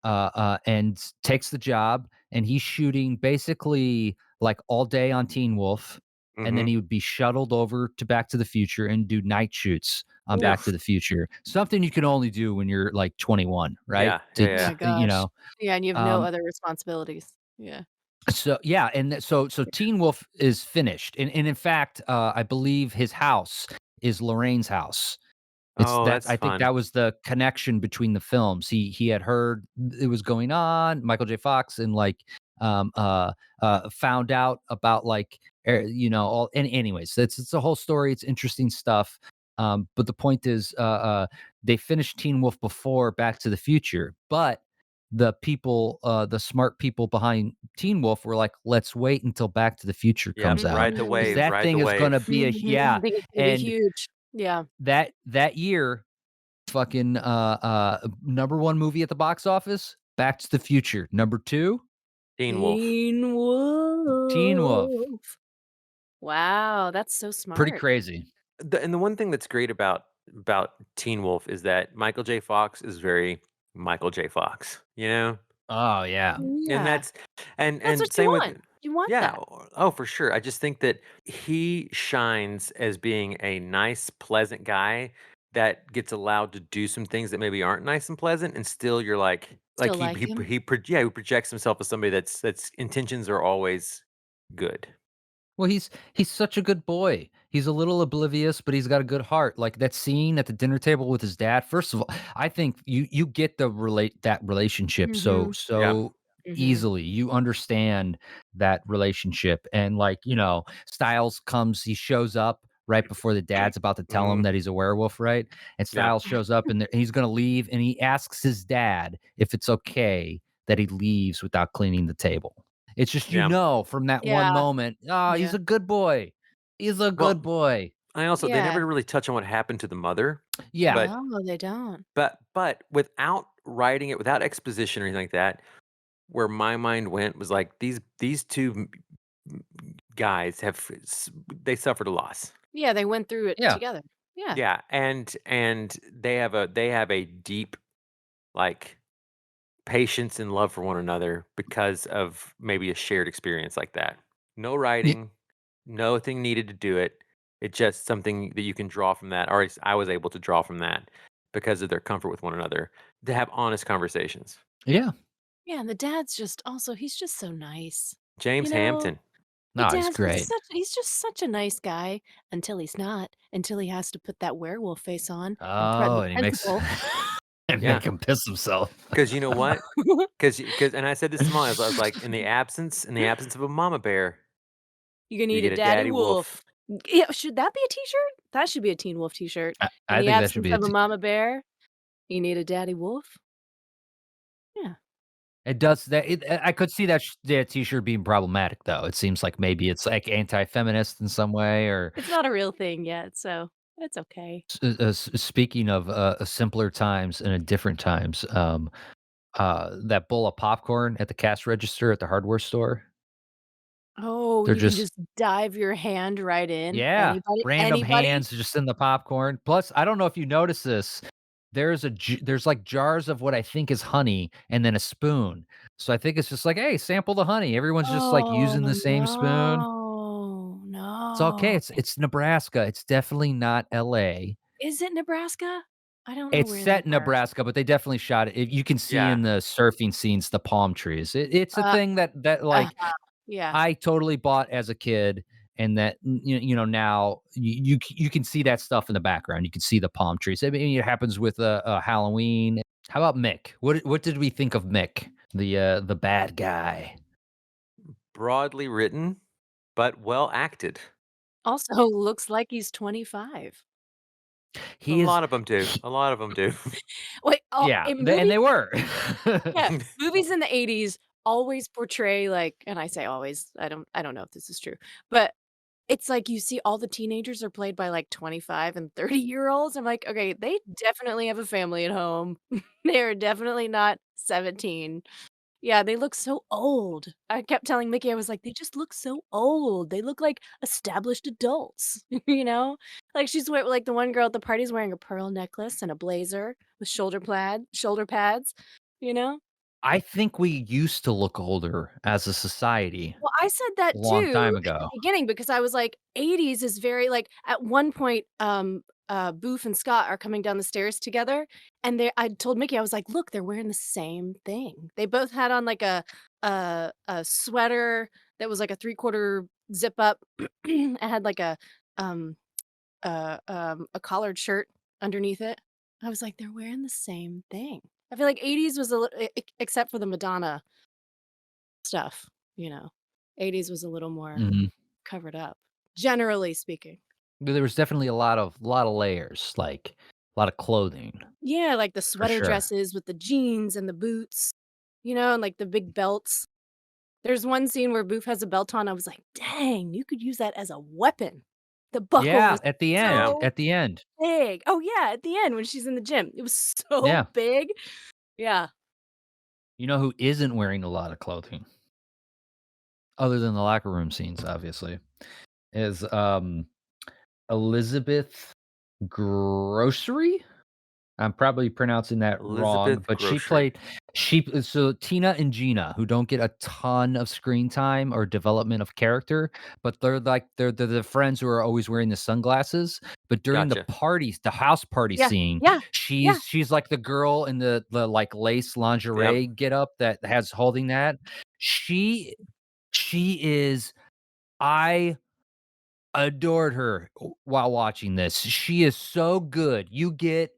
and takes the job, and he's shooting basically like all day on Teen Wolf, and then Mhm. he would be shuttled over to Back to the Future and do night shoots on Back to Oof. the Future. Something you can only do when you're like 21, right? Yeah, yeah, Oh yeah. my gosh. You Yeah, and you have no um, other responsibilities. Yeah. so yeah, and so Teen Wolf is finished, and in fact, I believe his house is Lorraine's house. Oh, That's that's I think fun. that was the connection between the films. He had heard it was going on, Michael J. Fox, and like um uh found out about like all, and anyways, it's a whole story. It's interesting stuff. But the point is they finished Teen Wolf before Back to the Future, but the smart people behind Teen Wolf were like, let's wait until Back to the Future Yep, comes out ride the because Mhm. wave, that ride the thing is wave. gonna be I think it's gonna be and huge. Yeah. that year, fucking number one movie at the box office, Back to the Future. Number two, Teen Wolf. Teen Teen Wolf. Wolf. Wow, that's so Pretty smart. crazy. And the one thing that's great about Teen Wolf is that Michael J. Fox is very Michael J. Fox, you know? Oh yeah. And Yeah. that's and That's what and you same with want. You want yeah, that. oh, for sure. I just think that he shines as being a nice, pleasant guy that gets allowed to do some things that maybe aren't nice and pleasant, and still you're like Still like him. he projects himself as somebody that's intentions are always good. Well, he's such a good boy. He's a little oblivious, but he's got a good heart. Like that scene at the dinner table with his dad. First of all, I think you get that relationship Mhm. Yeah. so Mhm. easily. You understand that relationship, and like Styles comes, he shows up right before the dad's about to tell him Mhm. that he's a werewolf, right? And Yeah. Styles shows up, and he's going to leave, and he asks his dad if it's okay that he leaves without cleaning the table. It's just Yeah. from that one Yeah. moment, oh, he's Yeah. a good boy. He's a good Well, boy. they Yeah. never really touch on what happened to the mother, Yeah. but No, they don't. without writing it, without exposition or anything like that, where my mind went was like these two guys they suffered a loss. Yeah, they went through it Yeah. together. Yeah. Yeah, and they have a deep like patience and love for one another because of maybe a shared experience like that. No Y writing, nothing needed to do it. It's just something that you can draw from that, or at least I was able to draw from that because of their comfort with one another to have honest conversations. yeah. Yeah, and the dad's just also he's just so nice. You James know? Hampton. The No, he's dad's just great. such a nice guy until he's not, until he has to put that werewolf face on and threaten Oh, the and he makes principal. and Yeah, make him piss himself. because you know what? Because and I said this to Molly. I was like, in the absence of a mama bear, "You gonna you need a get a daddy daddy wolf." wolf. Yeah, should that be a T-shirt? That should be a Teen Wolf T-shirt. In I the think that should absence be of a mama bear, you need a daddy wolf? Yeah. it does that I could see that T-shirt being problematic, though. It seems like maybe it's, like, anti-feminist in some way or It's not a real thing yet, so it's okay. speaking of, simpler times and different times, that bowl of popcorn at the cash register at the hardware store, Oh, they're you can just just dive your hand right in. yeah, Anybody random anybody? hands just in the popcorn. Plus, I don't know if you notice this, there's, like, jars of what I think is honey and then a spoon. So I think it's just like, "Hey, sample the honey." Everyone's just, like, Oh, using the same spoon. no. It's okay, No. it's Nebraska, it's definitely not LA. Is it Nebraska? I don't know It's where they set in are. Nebraska, but they definitely shot it. You can see Yeah, in the surfing scenes the palm trees. It's a Uh, thing that, like, uh-huh. Yeah. I totally bought as a kid, and that now you can see that stuff in the background. You can see the palm trees. I mean, it happens with Halloween. How about Mick? What did we think of Mick, the bad guy? broadly written, but well acted. Also looks like he's 25. A He is, lot of them do. he, A lot of them do. Wait, yeah, in and movies they were. yeah, movies in the '80s always portray, like and I say always, I don't know if this is true, but it's like you see all the teenagers are played by, like, 25 and 30-year-olds. I'm like, "Okay, they definitely have a family at home. They are definitely not 17." Yeah, they look so old. I kept telling Mickey, I was like, "They just look so old. They look like established adults," you know? Like, like, the one girl at the party's wearing a pearl necklace and a blazer with shoulder pads, you know? I think we used to look older as a society Well, I said a that long time too at the ago. beginning because I was like, '80s is very like at one point, Boof and Scott are coming down the stairs together, and I told Mickey, I was like, "Look, they're wearing the same thing." They both had on like a sweater that was like a 3/4 zip up. It had like um a collared shirt underneath it. I was like, "They're wearing the same thing." I feel like '80s was a little, except for the Madonna stuff, you know. '80s was a little more Mhm. covered up, generally speaking. There was definitely a lot of layers, like, a lot of clothing, Yeah, like the for sweater sure. dresses with the jeans and the boots, and like the big belts. There's one scene where Boof has a belt on. I was like, dang, you could use that as a weapon. The buckle Yeah, was at the Yeah. end, so at the end. big. Oh, yeah, at the end when she's in the gym. It was so Yeah. big. Yeah. You know who isn't wearing a lot of clothing, other than the locker room scenes, obviously, is, Elizabeth Grocery? I'm probably pronouncing that wrong, Elizabeth but Grocery. so Tina and Gina, who don't get a ton of screen time or development of character, but they're the friends who are always wearing the sunglasses. But during the Gotcha. parties, the house party Yeah. scene, Yeah. Yeah. she's like the girl in the like lace Yep. lingerie get up that has holding that. She she is I adored her while watching this. She is so good. You get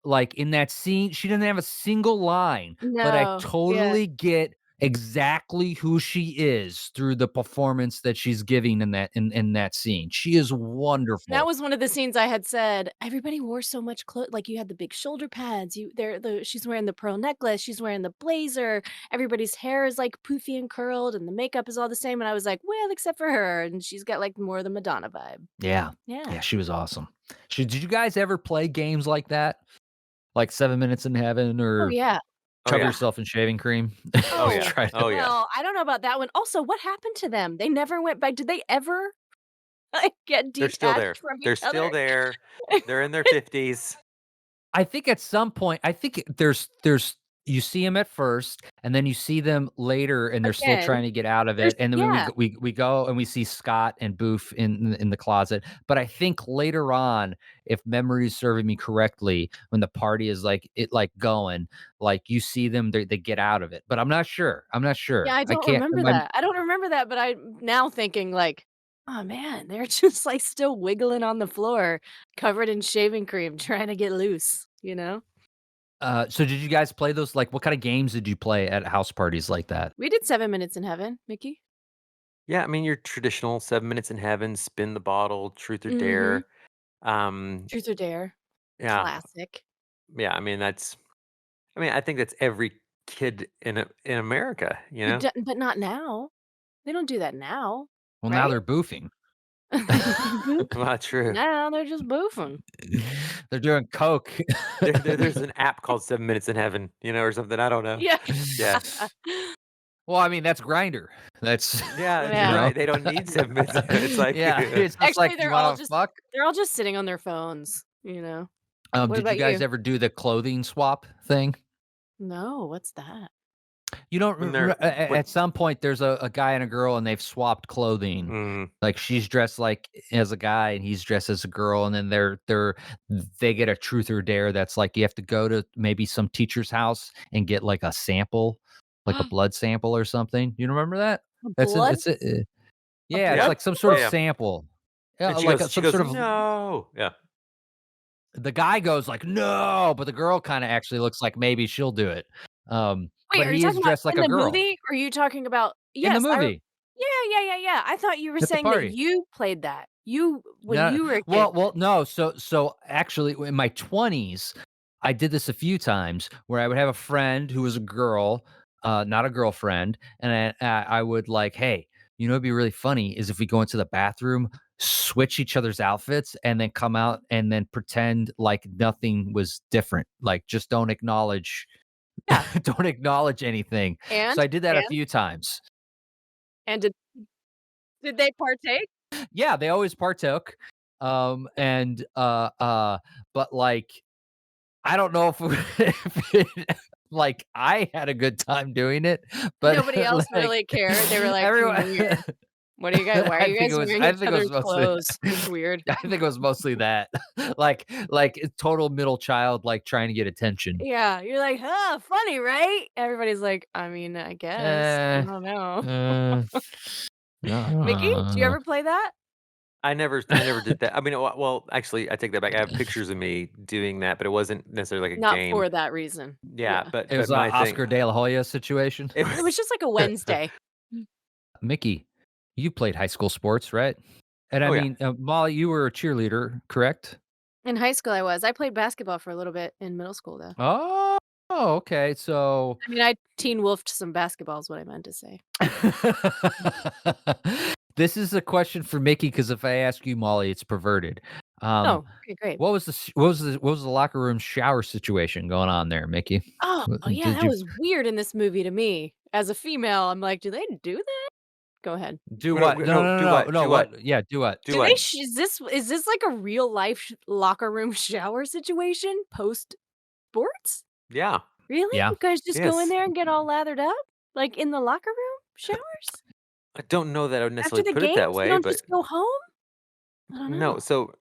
like, in that scene, she didn't have a single line, but I No. Yeah. totally get exactly who she is through the performance that she's giving in that scene. She is That wonderful. was one of the scenes I had said, everybody wore so much clothes. Like, you had the big shoulder pads, she's wearing the pearl necklace, she's wearing the blazer, everybody's hair is, like, poofy and curled, and the makeup is all the same, and I was like, "Well, except for her," and she's got, like, more of the Madonna vibe. Yeah. Yeah. Yeah, she was awesome. Did you guys ever play games like that? Like 7 Minutes in Heaven Oh, or yeah. Oh Cover yeah. Yourself in Shaving Cream? Oh Oh, yeah. Try to Oh yeah. well, I don't know about that one. Also, what happened to them? They never went back. Did they ever, like, get They're still there. detached from They're each still other? there. They're in their 50s. I think at some point, I think there's you see them at first, and then you see them later, and they're still Again, trying to get out of there's it, and then yeah. we go and we see Scott and Boof in the closet. But I think later on, if memory is serving me correctly, when the party is like going, like you see them, they get out of it. But I'm not sure. I'm not Yeah, sure. I I don't can't. remember that. I don't remember that, but I'm now thinking like, "Oh, man, they're just, like, still wiggling on the floor, covered in shaving cream, trying to get loose," you know? So did you guys play those? Like, what kind of games did you play at house parties like that? We did 7 Minutes in Heaven, Mickey. Yeah, I mean your traditional 7 minutes in heaven, spin the bottle, truth or Mhm. dare. Um, Truth or Dare. yeah, Classic. yeah. I mean, I think that's every kid in America. You It know. do but not now. They don't do that now, Well, now right? they're boofing. Boop. Well, true. Now they're just boofing. They're doing coke. There's an app called 7 minutes in heaven. You know, or something. I don't know. Yeah. Yeah. Well, I mean, that's Grinder. That's Yeah, you you're Yeah. know? right. They don't need 7 minutes. It's like, Yeah, it's just like, Actually, "You wanna fuck?" they're all just sitting on their phones, you know? What Did you about guys you? ever do the clothing swap thing? No, what's that? You don't when r they're r a when. at some point, there's a guy and a girl, and they've swapped clothing. Mm, Like, she's dressed, like, as a guy, and he's dressed as a girl, and then they get a truth or dare that's like, you have to go to maybe some teacher's house and get, like, a sample, like a blood sample or something. You remember that? A That's in blood? it's a A Yeah, it's yeah, blood like some sort yeah, of yeah. sample? sample. Yeah, And like, she some goes, sort of no. Yeah. the guy goes like, "No," but the girl kinda actually looks like maybe she'll do it. Wait, But are you he is talking about dressed like in a the girl movie, or are you talking about in the yes, movie yeah. I thought you were at the saying that party. you played that. You when No, you were a kid. well, no. So actually, in my 20s, I did this a few times where I would have a friend who was a girl, not a girlfriend, and I would like, hey, it'd be really funny is if we go into the bathroom, switch each other's outfits, and then come out and then pretend like nothing was different. Like, just don't acknowledge Yeah. Don't acknowledge anything. And So I did that a and few times. and did they partake? Yeah, they always partook. But like I don't know like I had a good time doing it, but Nobody else really cared. They were like, everyone weird. What are you guys? Why are you guys wearing I each think it was other's mostly clothes? It's weird. I think it was mostly that. Like total middle child like trying to get attention. Yeah, you're like, huh, funny, right? Everybody's like, I mean, I guess. I Eh, don't know. uh, Mickey, do you uh, ever play that? I never did that. I mean, well, actually, I take that back. I have pictures of me doing that, but it wasn't necessarily like a Not game. for that reason. Yeah, Yeah. but It was but a my thing, Oscar De La Hoya situation. it It was just like a Wednesday. Mickey, you played high school sports, right? And I oh yeah, mean, Molly, you were a cheerleader, correct? In high school, I was. I played basketball for a little bit in middle school, though. Oh, okay. So I mean, I teen wolfed some basketball is what I meant to say. this is a question for Mickey because if I ask you, Molly, it's perverted. Um, Oh, okay, great. what was the locker room shower situation going on there, Mickey? Oh, yeah, Did that you was weird in this movie to me. As a female, I'm like, do they do that? Go ahead. do no, what? no, No, no, no, do no, no, what? no. Do what? What? Yeah, do what? Do Do what? they? Is this like a real life locker room shower situation post sports? Yeah. Really? Yeah. You guys just go in Yes. there and get all lathered up, like in the locker room showers I don't know that I would after necessarily the put it that games? You way, don't but just go home? I don't no. know. So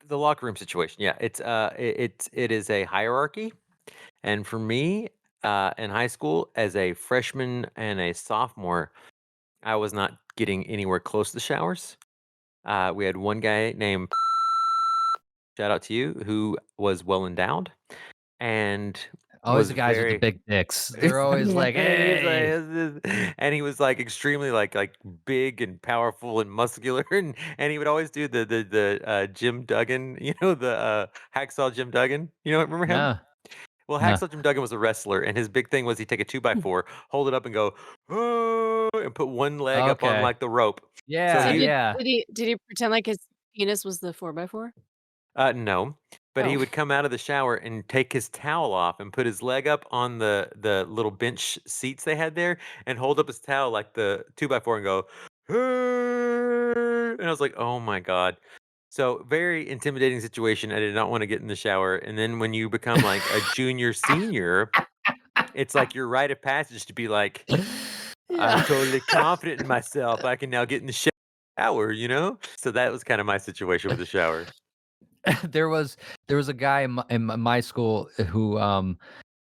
the locker room situation. Yeah, it is a hierarchy, and for me, in high school, as a freshman and a sophomore, I was not getting anywhere close to the showers. We had one guy named shout out to you who was well endowed and Always was the guys with the very big dicks. They're always like, and he was "Hey." and he was like extremely like big and powerful and muscular and he would always do the Jim Duggan, the hacksaw Jim Duggan. Remember him? No, Well, no. Hacksaw Jim Duggan was a wrestler, and his big thing was he'd take a 2x4, hold it up, and go, "Oh," and put one leg up on Okay. like the rope. So Yeah, So he, yeah. did he pretend like his penis was the 4x4? no, but he Oh. would come out of the shower and take his towel off and put his leg up on the little bench seats they had there, and hold up his towel like the 2x4 and go, "Hey," and I was like, "Oh my god." So very intimidating situation. I did not want to get in the shower, and then when you become like a junior, senior, it's like your rite of passage to be like, I'm Yeah. totally confident in myself. I can now get in the shower. So that was kind of my situation with the shower. there was a guy in my school who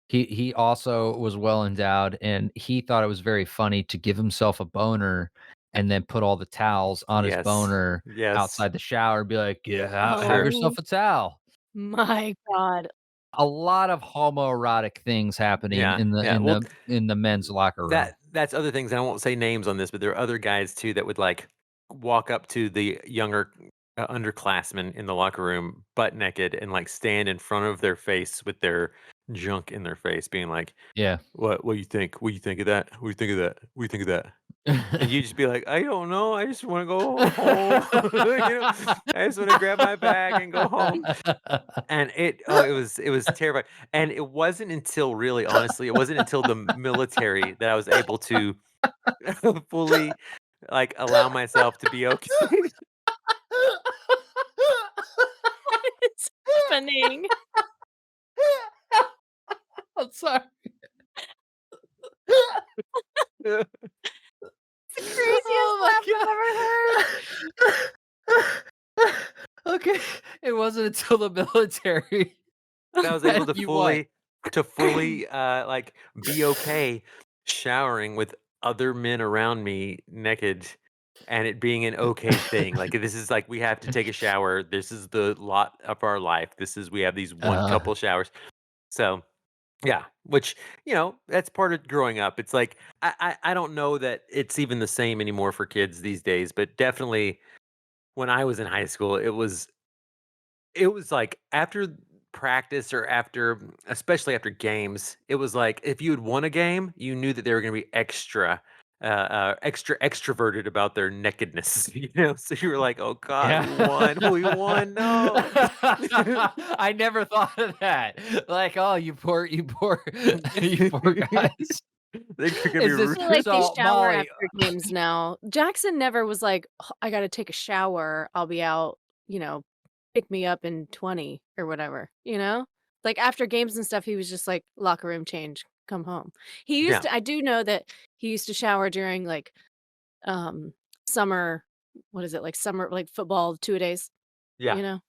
he also was well endowed and he thought it was very funny to give himself a boner and then put all the towels on his Yes. boner Yes. outside the shower and be like, yeah, have Sure. yourself Oh a towel. my god. A lot of homoerotic things happening Yeah. in the Yeah. Well, men's locker room. that's other things. And I won't say names on this, but there are other guys too that would like walk up to the younger underclassmen in the locker room butt naked and like stand in front of their face with their junk in their face, being like, Yeah. What do you think? What do you think of that? What do you think of that? What do you think of that? And you just be like, I don't know. I just want to go home. I just want to grab my bag and go home. And it was terrifying. And it wasn't until really, honestly, it wasn't until the military that I was able to fully like allow myself to be okay. What is happening? I'm sorry. The craziest laugh I've ever heard. Okay, it wasn't until the military. I was able to You what? fully like be okay showering with other men around me naked and it being an okay thing. Like this is like we have to take a shower. This is the lot of our life. We have these one Uh, couple showers. So yeah, which that's part of growing up. It's like I don't know that it's even the same anymore for kids these days, but definitely when I was in high school, it was like after practice or especially after games, it was like if you had won a game, you knew that they were going to be extra extroverted about their nakedness, So you were like, "Oh God, we Yeah. won, we won, no." I never thought of that. Like, oh, you poor, you poor, you poor guys. They're gonna be Is I this feel like they so, shower Molly? after games now. Jackson never was like, "Oh, I gotta take a shower. I'll be out, pick me up in 20 or whatever, Like after games and stuff, he was just like locker room change, come home. He used Yeah, to, I do know that he used to shower during like summer, what is it, like summer, like football 2 days, yeah. you know?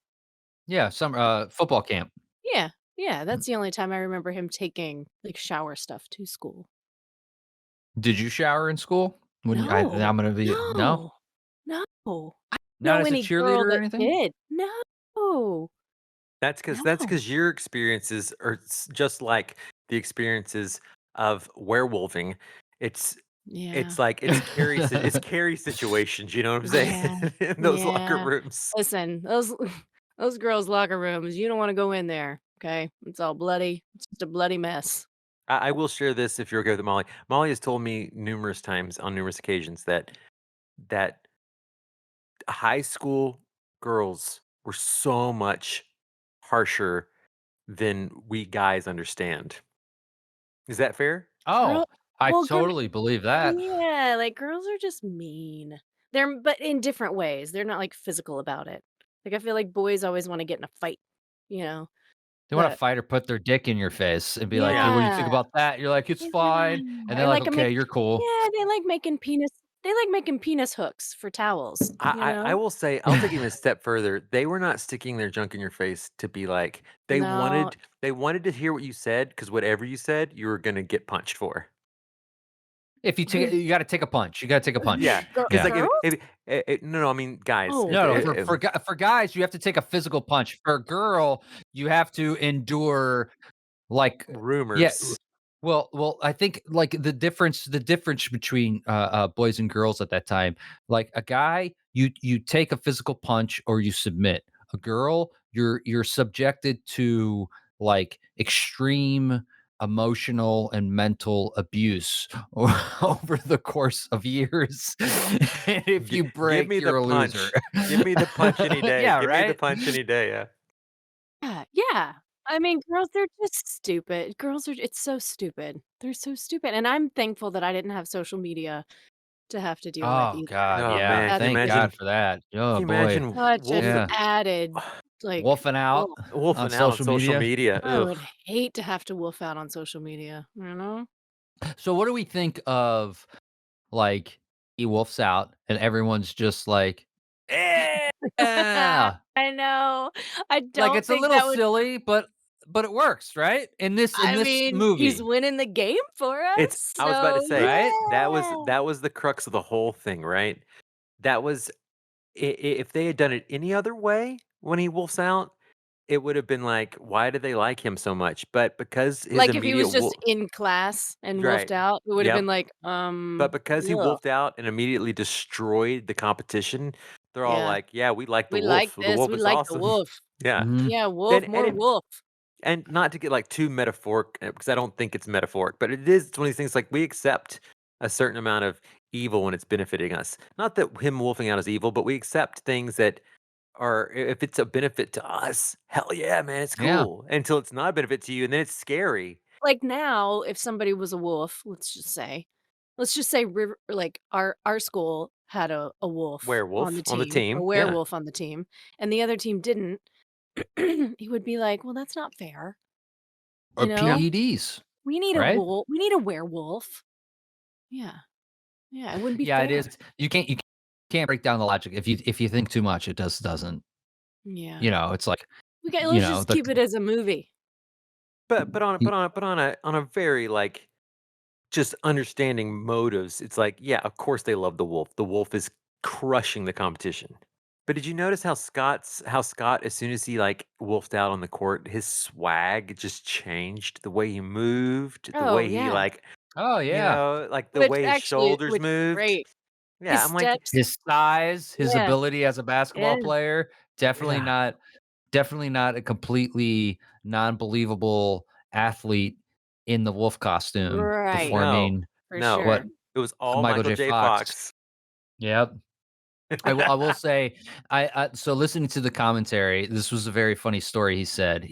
Yeah, some football camp. Yeah. Yeah. That's the only time I remember him taking like shower stuff to school. Did you shower in school? When you, No, I'm gonna be no, no, no. I don't not know as a any girl cheerleader or that anything. did. No, no. That's because your experiences are just like the experiences of werewolving. It's Yeah, it's like it's Carrie situations. You know what I'm saying? yeah, In those locker yeah. rooms. Listen, those those girls' locker rooms, you don't want to go in there. Okay, it's all bloody. It's just a bloody mess. I will share this if you're okay with it, Molly. Molly has told me numerous times on numerous occasions that high school girls were so much harsher than we guys understand. Is that fair? Oh, Girl, I well, totally believe that. yeah, like girls are just mean. But in different ways. They're not like physical about it. Like I feel like boys always want to get in a fight, you know. They want to But fight or put their dick in your face and be like, "Hey, Yeah. what do you think yeah, about that?" You're like, "It's yeah, fine," and they're or like, like a "Okay, make, you're cool." yeah, they like making penis. They like making penis hooks for towels, I will say I'll take it even a step further. They were not sticking their junk in your face to be like No, they wanted to hear what you said because whatever you said, you were gonna get punched for. If you take, you got to take a punch. You got to take a punch. Yeah, because Yeah. like girls. no, no, I mean guys. Oh, No, no. okay. For guys, you have to take a physical punch. For a girl, you have to endure like, yeah. Rumors. Well, I think like the difference between boys and girls at that time, like a guy, you take a physical punch or you submit. A girl, you're subjected to like extreme emotional and mental abuse over the course of years. And if you Give break, me the you're a loser. punch. Give me the punch any day. Yeah, Give me the right. punch any day. Yeah. Yeah, yeah. I mean, girls are just stupid. Girls are it's so stupid. They're so stupid, and I'm thankful that I didn't have social media to have to deal with Oh God, either. Oh yeah. man, That's Thank God for that. Can Oh you boy. imagine such an wolf Yeah. added, like, Wolfing out oh, on wolfing out on social social media. media? I Ugh. would hate to have to wolf out on social media, you know? So what do we think of like he wolfs out and everyone's just like, yeah. I know. I Like don't it's a think little that would silly, but it works, right? In I this mean, he's movie, winning the game for It's us, I was about to so say right? yeah. that was the crux of the whole thing, right? That was if they had done it any other way when he wolfs out, it would have been like, why do they like him so much? But because his Like, if he immediate was just in class and wolfed right, out, it would've been yep. like, But because he ugh, wolfed out and immediately destroyed the competition, they're all yeah. like, yeah, we like the We like wolf. The this, wolf we is like the awesome. wolf. Yeah. Mhm. Yeah, wolf, more And wolf. and not to get like too metaphoric because I don't think it's metaphoric, but it is it's one of these things like we accept a certain amount of evil when it's benefiting us. Not that him wolfing out is evil, but we accept things that are if it's a benefit to us, hell yeah, man, it's Yeah. cool. Until it's not a benefit to you, and then it's scary. Like, now, if somebody was a wolf, let's just say river like, our school had a wolf on Werewolf the on the team, a team, yeah. werewolf on the team, and the other team didn't, he would be like, "Well, that's not fair," Or you know? PEDs, right? We need a werewolf." Yeah, yeah, it wouldn't be Yeah, it fair. is. You can't break down the logic. If you think too much, it just doesn't. Yeah. It's like, Let's just the keep it as a movie. On a very like just understanding motives, it's like, yeah, of course they love the wolf. The wolf is crushing the competition. But did you notice how Scott, as soon as he like wolfed out on the court, his swag just changed. The way he moved, the Oh, way he yeah. like, oh yeah. like the way his shoulders Which is moved. great. Yeah, His I'm like, steps, His size, his yeah, ability as a basketball yeah, player, definitely yeah, not definitely not a completely non-believable athlete in the wolf costume right, no, performing for no. what sure. It was all Michael Michael J. J. Fox. Fox. Yep. I will say, so listening to the commentary, this was a very funny story. He said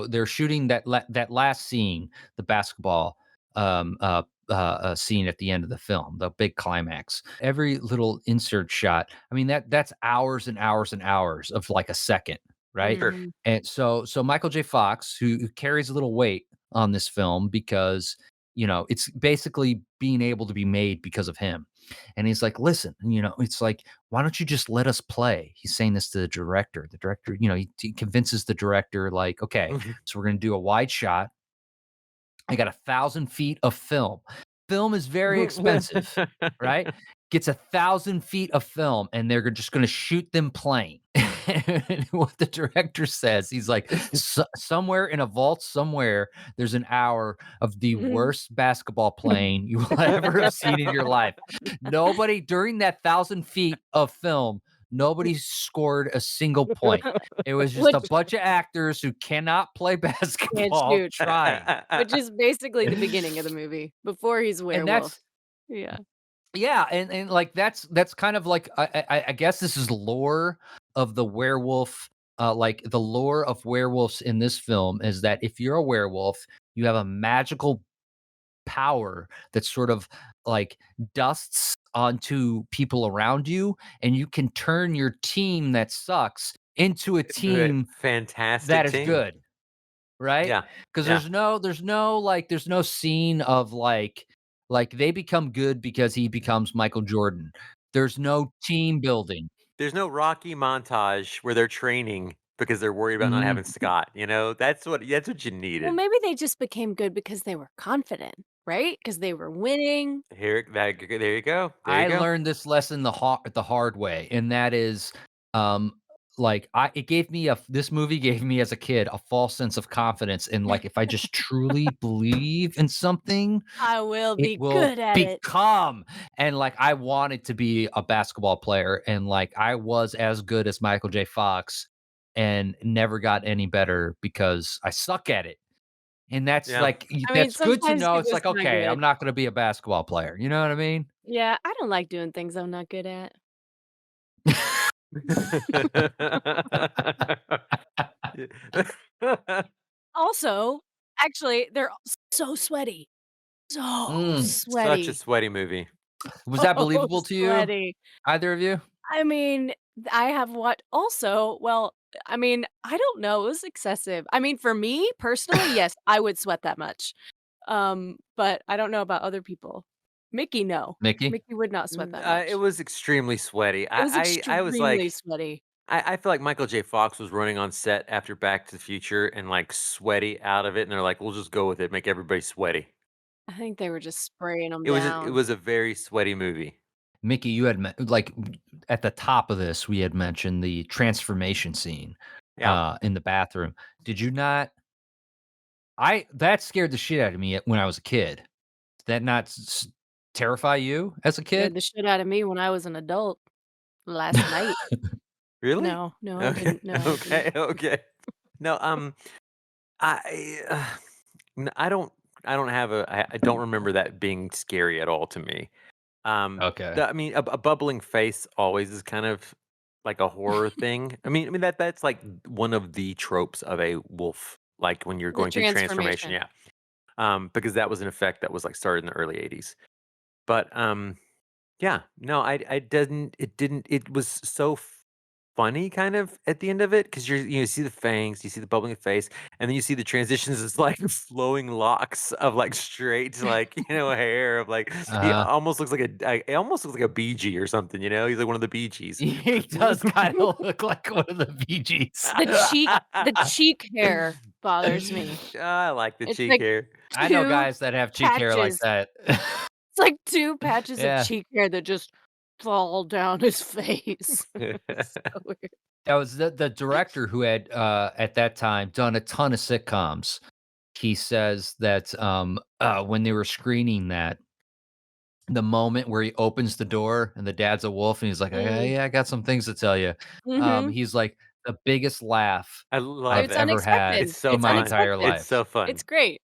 they're shooting that last scene, the basketball scene at the end of the film, the big climax. Every little insert shot. I mean that's hours and hours and hours of like a second, right? Sure. Mhm. And so Michael J. Fox, who carries a little weight on this film because it's basically being able to be made because of him. And he's like, listen, it's like, why don't you just let us play? He's saying this to the director. The director, he convinces the director, like, okay, so we're going to do a wide shot. I got 1,000 feet of film. Film is very expensive, right? Gets 1,000 feet of film, and they're just going to shoot them playing. And what the director says, he's like, somewhere in a vault, somewhere, there's an hour of the worst basketball playing you will ever have seen in your life. Nobody during that 1,000 feet of film, nobody scored a single point. It was just a Which bunch of actors who cannot play can't basketball shoot, trying. which is basically the beginning of the movie before he's And werewolf. Yeah. yeah, and like that's kind of like I guess this is lore of the werewolf. Like the lore of werewolves in this film is that if you're a werewolf, you have a magical power that sort of like dusts onto people around you, and you can turn your team that sucks into a team Fantastic that is team. good. Right? Yeah. Because Yeah. there's no scene of like they become good because he becomes Michael Jordan. There's no team building. There's no Rocky montage where they're training because they're worried about not having Scott. That's what you Well, needed. maybe they just became good because they were confident, right? Because they were winning. There you go. There you I go. learned this lesson the hard way, and that is, like this movie gave me as a kid a false sense of confidence in like if I just truly believe in something, I will it be will good at it. become. And like I wanted to be a basketball player, and like I was as good as Michael J. Fox, and never got any better because I suck at it. And that's Yeah. like I mean, that's good to sometimes know. you're It's just like, not okay, I'm good. not going to be a basketball player. You know what I mean? Yeah, I don't like doing things I'm not good at. Also, actually, they're so sweaty. So Such a sweaty. sweaty movie. Was that So believable to you? sweaty. Either of you? I mean, I have what also, well, I mean, I don't know, it was excessive. I mean, for me personally, yes, I would sweat that much. But I don't know about other people. Mickey, no. Mickey? Mickey would not sweat that It much. was extremely sweaty. It was I was extremely like, sweaty. I feel like Michael J. Fox was running on set after Back to the Future and like sweaty out of it, and they're like, "We'll just go with it, make everybody sweaty." I think they were just spraying them It down. was a very sweaty movie. Mickey, you had like at the top of this, we had mentioned the transformation scene Yeah. in the bathroom. Did you not? That scared the shit out of me when I was a kid. Did that not terrify you as a Scared kid? the shit out of me when I was an adult last night. Really? No, no, I Okay. didn't. No, I Okay. didn't. Okay. No. I I don't have I don't remember that being scary at all to me. Okay. I mean, a bubbling face always is kind of like a horror thing. I mean that's like one of the tropes of a wolf, like when you're The going through transformation. transformation. Yeah. Because that was an effect that was like started in the early '80s. But yeah, no, I didn't. It didn't. It was so funny, kind of at the end of it, because you see the fangs, you see the bubbling face, and then you see the transitions. It's like flowing locks of like straight, like hair of like he Uh-huh. almost looks like it almost looks like a BG or something. He's like one of the Bee Gees. He does kind of look like one of the Bee Gees. The cheek hair bothers me. I like the It's cheek like hair. I know 2 guys that have cheek hair like patches. that. It's like 2 patches of Yeah. cheek hair that just fall down his face. It's so weird. That was the director who had at that time done a ton of sitcoms. He says that when they were screening that, the moment where he opens the door and the dad's a wolf and he's like, Mm. yeah, I got some things to tell you. Mhm. He's like, the biggest laugh I love I've It's it. ever had unexpected. It's so in It's my fun. entire unexpected. It's life. so fun. It's great.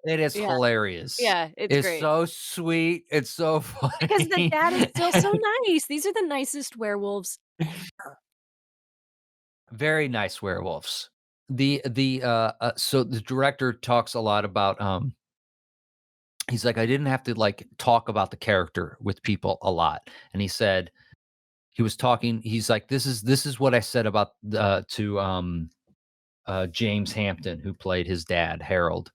It is Yeah. hilarious. Yeah, it's It's great. so sweet. It's so Because the funny. dad is still so nice. These are the nicest werewolves ever. Very nice werewolves. So the director talks a lot about he's like, I didn't have to like talk about the character with people a lot. And he said he's like, this is what I said about to James Hampton, who played his dad, Harold.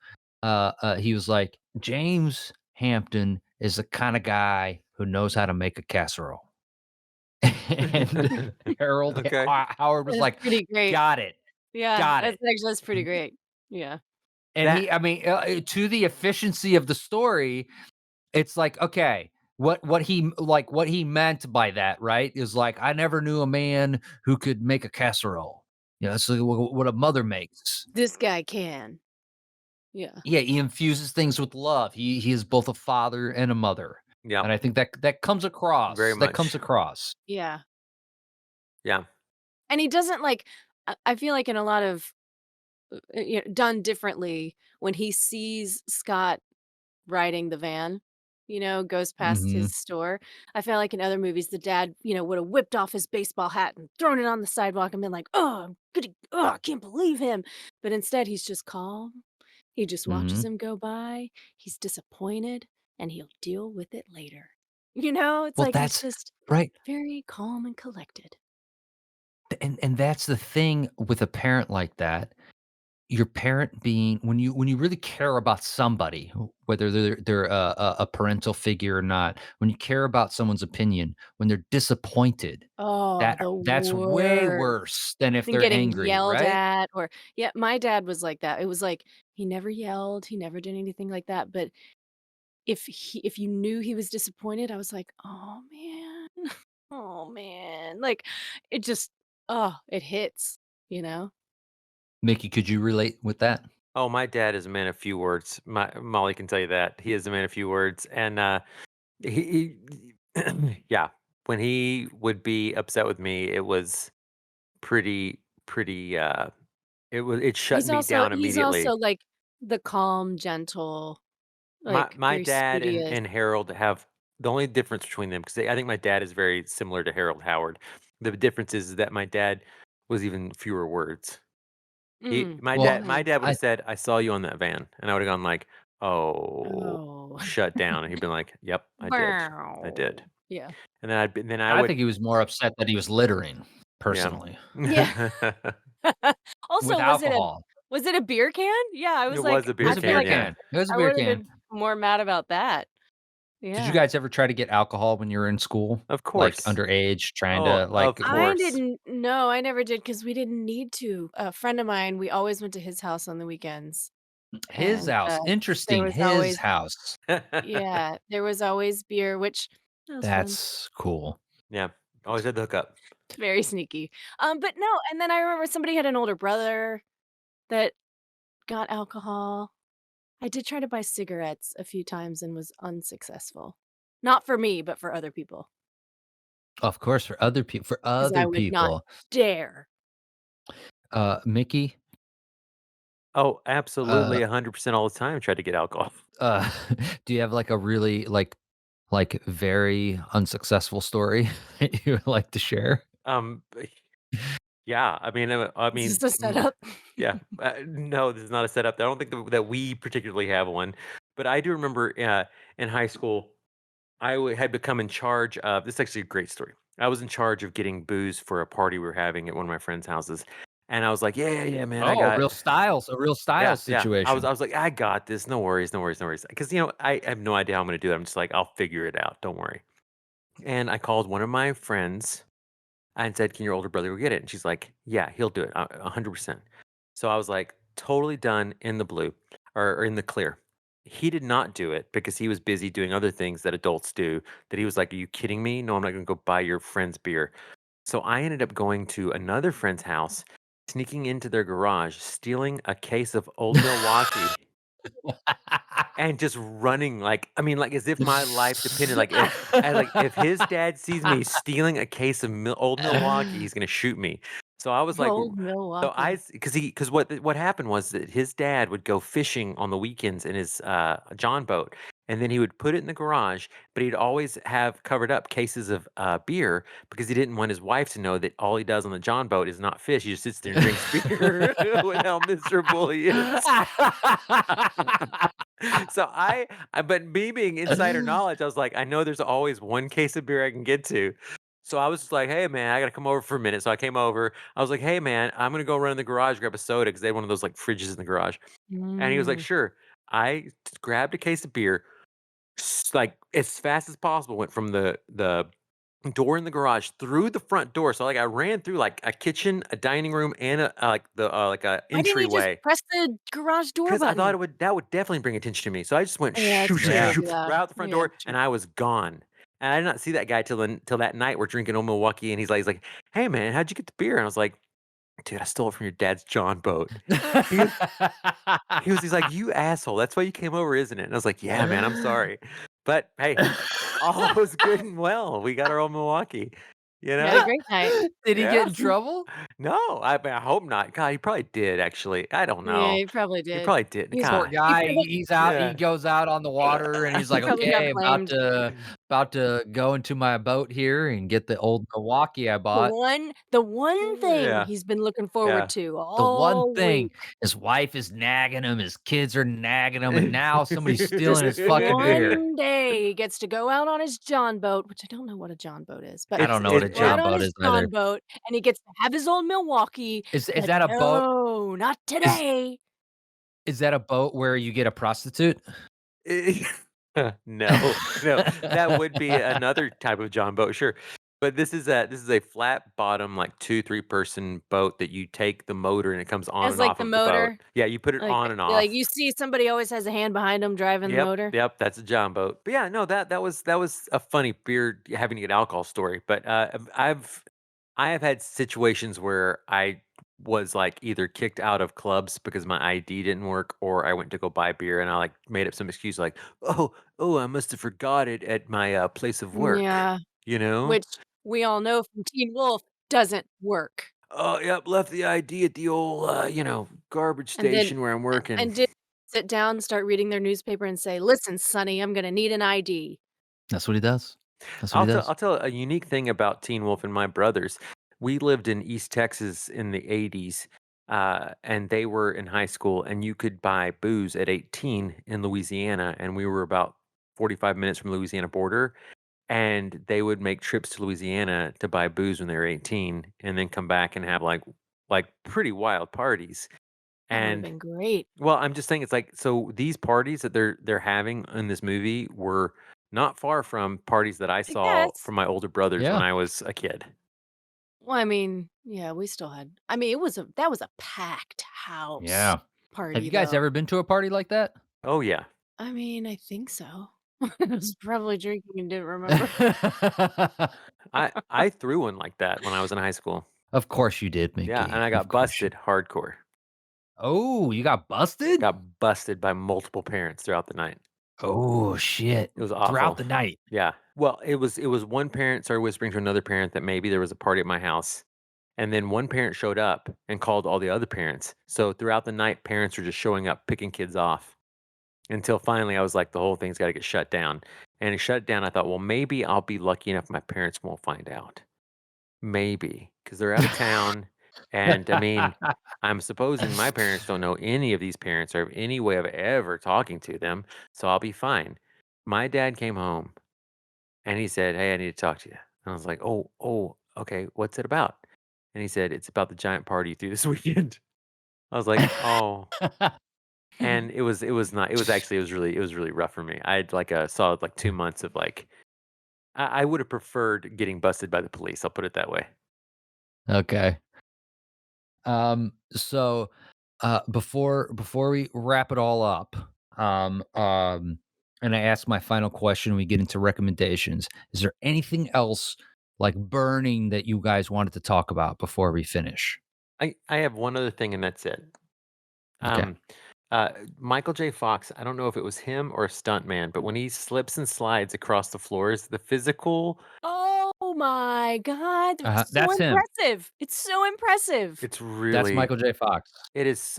He was like, James Hampton is the kind of guy who knows how to make a casserole. And Harold Okay. Howard was That's like, pretty great. got it, Yeah, got it. that's pretty great. Yeah. And That I mean, to the efficiency of the story, it's like, okay, what he meant by that, right? Is like, I never knew a man who could make a casserole. That's like what a mother makes. This guy can. Yeah. Yeah, he infuses things with love. He is both a father and a mother. yeah, And I think that comes across. very That comes much. across. Yeah. Yeah. And he doesn't like I feel like in a lot of done differently when he sees Scott riding the van, goes past Mhm. his store. I feel like in other movies, the dad, would have whipped off his baseball hat and thrown it on the sidewalk and been like, "Oh, I can't believe him." But instead, he's just calm. He just watches Mhm. him go by. He's disappointed and he'll deal with it later. It's Well, like he's that's just right. very calm and collected. And that's the thing with a parent like that. Your parent being when you really care about somebody, whether they're a parental figure or not, when you care about someone's opinion, when they're disappointed, Oh, the that's way worst. worse than if Than they're getting angry, yelled right? at or yeah, my dad was like that. It was like he never yelled, he never did anything like that, but if you knew he was disappointed, I was like, "Oh, man. Oh, man." Like, it just it hits, you know? Mickey, could you relate with that? Oh, my dad is a man of few words. Molly can tell you that. He is a man of few words. And yeah, when he would be upset with me, it was pretty it shut me down He's immediately. also, like, the calm, gentle, like, My very dad studious. and Harold have the only difference between them, because I think my dad is very similar to Harold Howard. The difference is that my dad was even fewer words. He Mm, my Well, dad mhm. would I have said, "I saw you on that van," and I would have gone like, "Oh, Oh. shut down," and he'd been like, "Yep, I did. I did." Wow. Yeah. And then I I would think he was more upset that he was littering, yeah. personally, Yeah. with Also, alcohol. was it a beer can? Yeah, I It was was like, a It beer was I a feel beer can, like yeah. can. It was a I beer would have can. been more mad about that. Did you Yeah. guys ever try to get alcohol when you were in school? Of Like, course. underage, trying Oh, to, of like I course. didn't no, I never did because we didn't need to. A friend of mine, we always went to his house on the weekends, his and, house. there Interesting, was his always house. yeah, there was always beer, which that was fun. That's cool. Yeah, always had to hook up. Very sneaky. But no, and then I remember somebody had an older brother that got alcohol. I did try to buy cigarettes a few times and was unsuccessful. Not for me, but for other people, Of course, for other people. For because I other would not people. dare. Mickey, Oh, uh absolutely 100% all the time, tried to get alcohol. uh, do you have, like, a really, like, very unsuccessful story that you would like to share? Um, yeah, I Is mean, this a setup? yeah, no, this is not a setup. I don't think that we particularly have one, but I do remember in high school, had become in charge of this. Is actually a great story. I was in charge of getting booze for a party we were having at one of my friends' houses, and I was like, "Yeah, yeah, yeah, man, I Oh, got." a real Yeah, Styles yeah. situation. I was like, "I got this. No worries, no worries, no worries." Because I have no idea how I'm going to do it. I'm just like, "I'll figure it out. Don't worry." And I called one of my friends and said, "Can your older brother go get it?" And she's like, "Yeah, he'll do it, 100%." So I was like, totally done in the blue, or in the clear. He did not do it because he was busy doing other things that adults do. That he was like, "Are you kidding me? No, I'm not going to go buy your friend's beer." So I ended up going to another friend's house, sneaking into their garage, stealing a case of Old Milwaukee, and just running like, like, as if my life depended. Like, if his dad sees me stealing a case of Old Milwaukee, he's gonna shoot me. So I was like, Old Milwaukee. because what happened was that his dad would go fishing on the weekends in his John boat, and then he would put it in the garage, but he'd always have covered up cases of beer because he didn't want his wife to know that all he does on the John boat is not fish. He just sits there and drinks beer with how miserable he is. So but me being insider knowledge, I was like, I know there's always one case of beer I can get to. So I was just like, hey man, I gotta come over for a minute. So I came over. I was like, hey man, I'm gonna go run in the garage, grab a soda because they had one of those like fridges in the garage. And he was like, Mm. sure. I grabbed a case of beer, like as fast as possible, went from the door in the garage through the front door. So like I ran through like a kitchen, a dining room, and like a Why didn't you just entryway. press the garage door Because I thought button? that would definitely bring attention to me. So I just went Yeah, shoo, it's a shoo, good Yeah. shoo, idea. right out the front Yeah, door, true. and I was gone. And I did not see that guy till that night. We're drinking Old Milwaukee, and he's like, "Hey man, how'd you get the beer?" And I was like, "Dude, I stole it from your dad's John boat." He was, he's like, "You asshole! That's why you came over, isn't it?" And I was like, "Yeah, man, I'm sorry." But hey, all was good and well. We got our Old Milwaukee. You You had a know? great night. Did he Yeah. get in trouble? No, I hope not. God, he probably did actually. I don't Yeah, know. you probably He did. probably did. He's Poor God. guy. probably He's out. He Yeah. goes out on the water, and he's like, probably got "Okay, blamed. about to go into my boat here and get the old Milwaukee I The bought." one thing Yeah. he's been looking Yeah. forward to The one all thing, week. his wife is nagging him, his kids are nagging him, and now somebody's Just stealing his fucking beer. one day he gets to go out on his John boat, which I don't know what a John boat is, but I It's don't know he what it, a gets to go out John it on boat his is either. John boat, and he gets to have his old Milwaukee, Is but that a boat? no, not Is today. is that a boat where you get a prostitute? no, no, that would be another type of John boat, sure. But this is a flat bottom, like 2, 3 person boat that you take the motor and it comes on Has, and like, off the of the boat. motor, Yeah, you put it on and like, off. you see somebody always has a hand behind them driving the Yep, motor. yep, that's a John boat. But yeah, no, that was a funny beer having to get alcohol story. But I have had situations where I was like either kicked out of clubs because my ID didn't work, or I went to go buy beer and I like made up some excuse like, oh, I must have forgot it at my place of work. Yeah, You know? which we all know from Teen Wolf doesn't work. Oh, yep, left the ID at the old garbage And then station where I'm working. and did sit down, start reading their newspaper and say, "Listen, Sonny, I'm gonna need an ID." That's what he does. That's what he does. I'll tell a unique thing about Teen Wolf and my brothers. We lived in East Texas in the 80s, and they were in high school, and you could buy booze at 18 in Louisiana, and we were about 45 minutes from the Louisiana border, and they would make trips to Louisiana to buy booze when they were 18 and then come back and have like pretty wild parties. That would've And been great. well, I'm just saying it's like so these parties that they're having in this movie were not far from parties that I I saw guess. from my older brothers when Yeah. I was a kid. Well, I mean, yeah, we still had I mean, that was a packed house Yeah. Have party, you guys though. ever been to a party like that? Oh yeah. I mean, I think so. I was probably drinking and didn't remember. I threw one like that when I was in high school. Of course you did, Yeah, Mickey. and I Of got course you busted hardcore. Oh, you got busted? Got busted by multiple parents throughout the night. Oh, shit. It was Throughout awful. the night. Yeah. Well, it was one parent started whispering to another parent that maybe there was a party at my house. And then one parent showed up and called all the other parents. So throughout the night, parents were just showing up, picking kids off. Until finally I was like, the whole thing's gotta get shut down. And it shut down. I thought, well, maybe I'll be lucky enough my parents won't find out. Maybe. Because they're out of town. And I mean, I'm supposing my parents don't know any of these parents or have any way of ever talking to them. So I'll be fine. My dad came home and he said, "Hey, I need to talk to you." And I was like, "Oh, okay. What's it about?" And he said, "It's about the giant party you threw this weekend." I was like, "Oh." And it was not. It was really rough for me. I had like a solid like 2 months of like I would have preferred getting busted by the police. I'll put it that way. Okay. So before we wrap it all up, and I ask my final question, we get into recommendations. Is there anything else like burning that you guys wanted to talk about before we finish? I have one other thing, and that's it. Okay. Um, Michael J. Fox. I don't know if it was him or a stuntman, but when he slips and slides across the floors, the physical Oh Oh my god, it's so That's him. impressive. It's so impressive. It's That's really Michael J. Fox. it's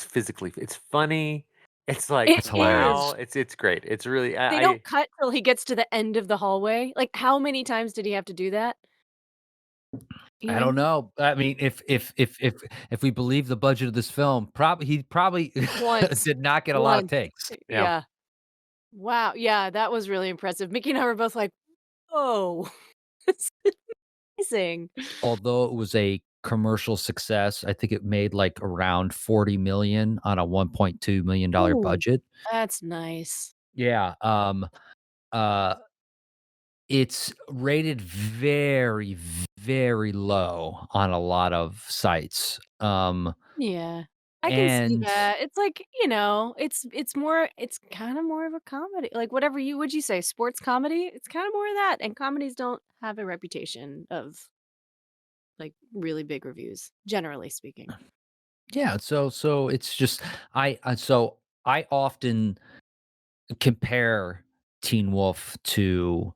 physically it's funny. It's like, It It's wow, hilarious. is. it's great. It's really They don't cut till he gets to the end of the hallway. Like, how many times did he have to do that? You I don't know? know. I mean, if we believe the budget of this film, he probably Once. did not get a lot of Once. takes. yeah. Yeah. Wow, yeah, that was really impressive. Mickey and I were both like, "Whoa." It's amazing. Although it was a commercial success, I think it made like around 40 million on a $1.2 million Ooh, budget. that's nice. Yeah. Uh, it's rated very, very low on a lot of sites. Yeah. I can see And that. It's like, it's kinda more of a comedy. Like, whatever you would you say, sports comedy? It's kinda more of that, and comedies don't have a reputation of, like, really big reviews, generally speaking. yeah, so it's just I often compare Teen Wolf to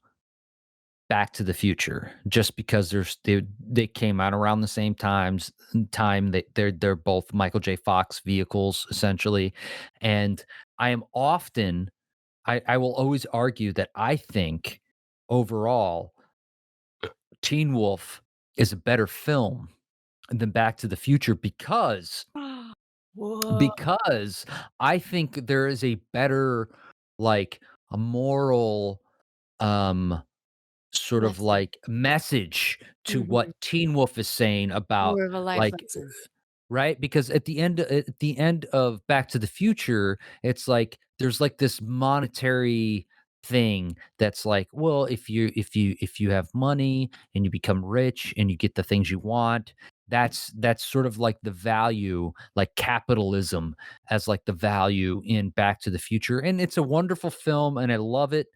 Back to the Future just because they came out around the same time. They're both Michael J. Fox vehicles essentially, and I am often I will always argue that I think overall Teen Wolf is a better film than Back to the Future Whoa. because I think there is a better like a moral um sort of Message. like message to Mhm. what Teen Wolf is saying about More of a life like lesson. right? Because at the end of Back to the Future, it's like there's like this monetary thing that's like, well, if you have money and you become rich and you get the things you want, that's sort of like the value, like capitalism as like the value in Back to the Future. And it's a wonderful film and I love it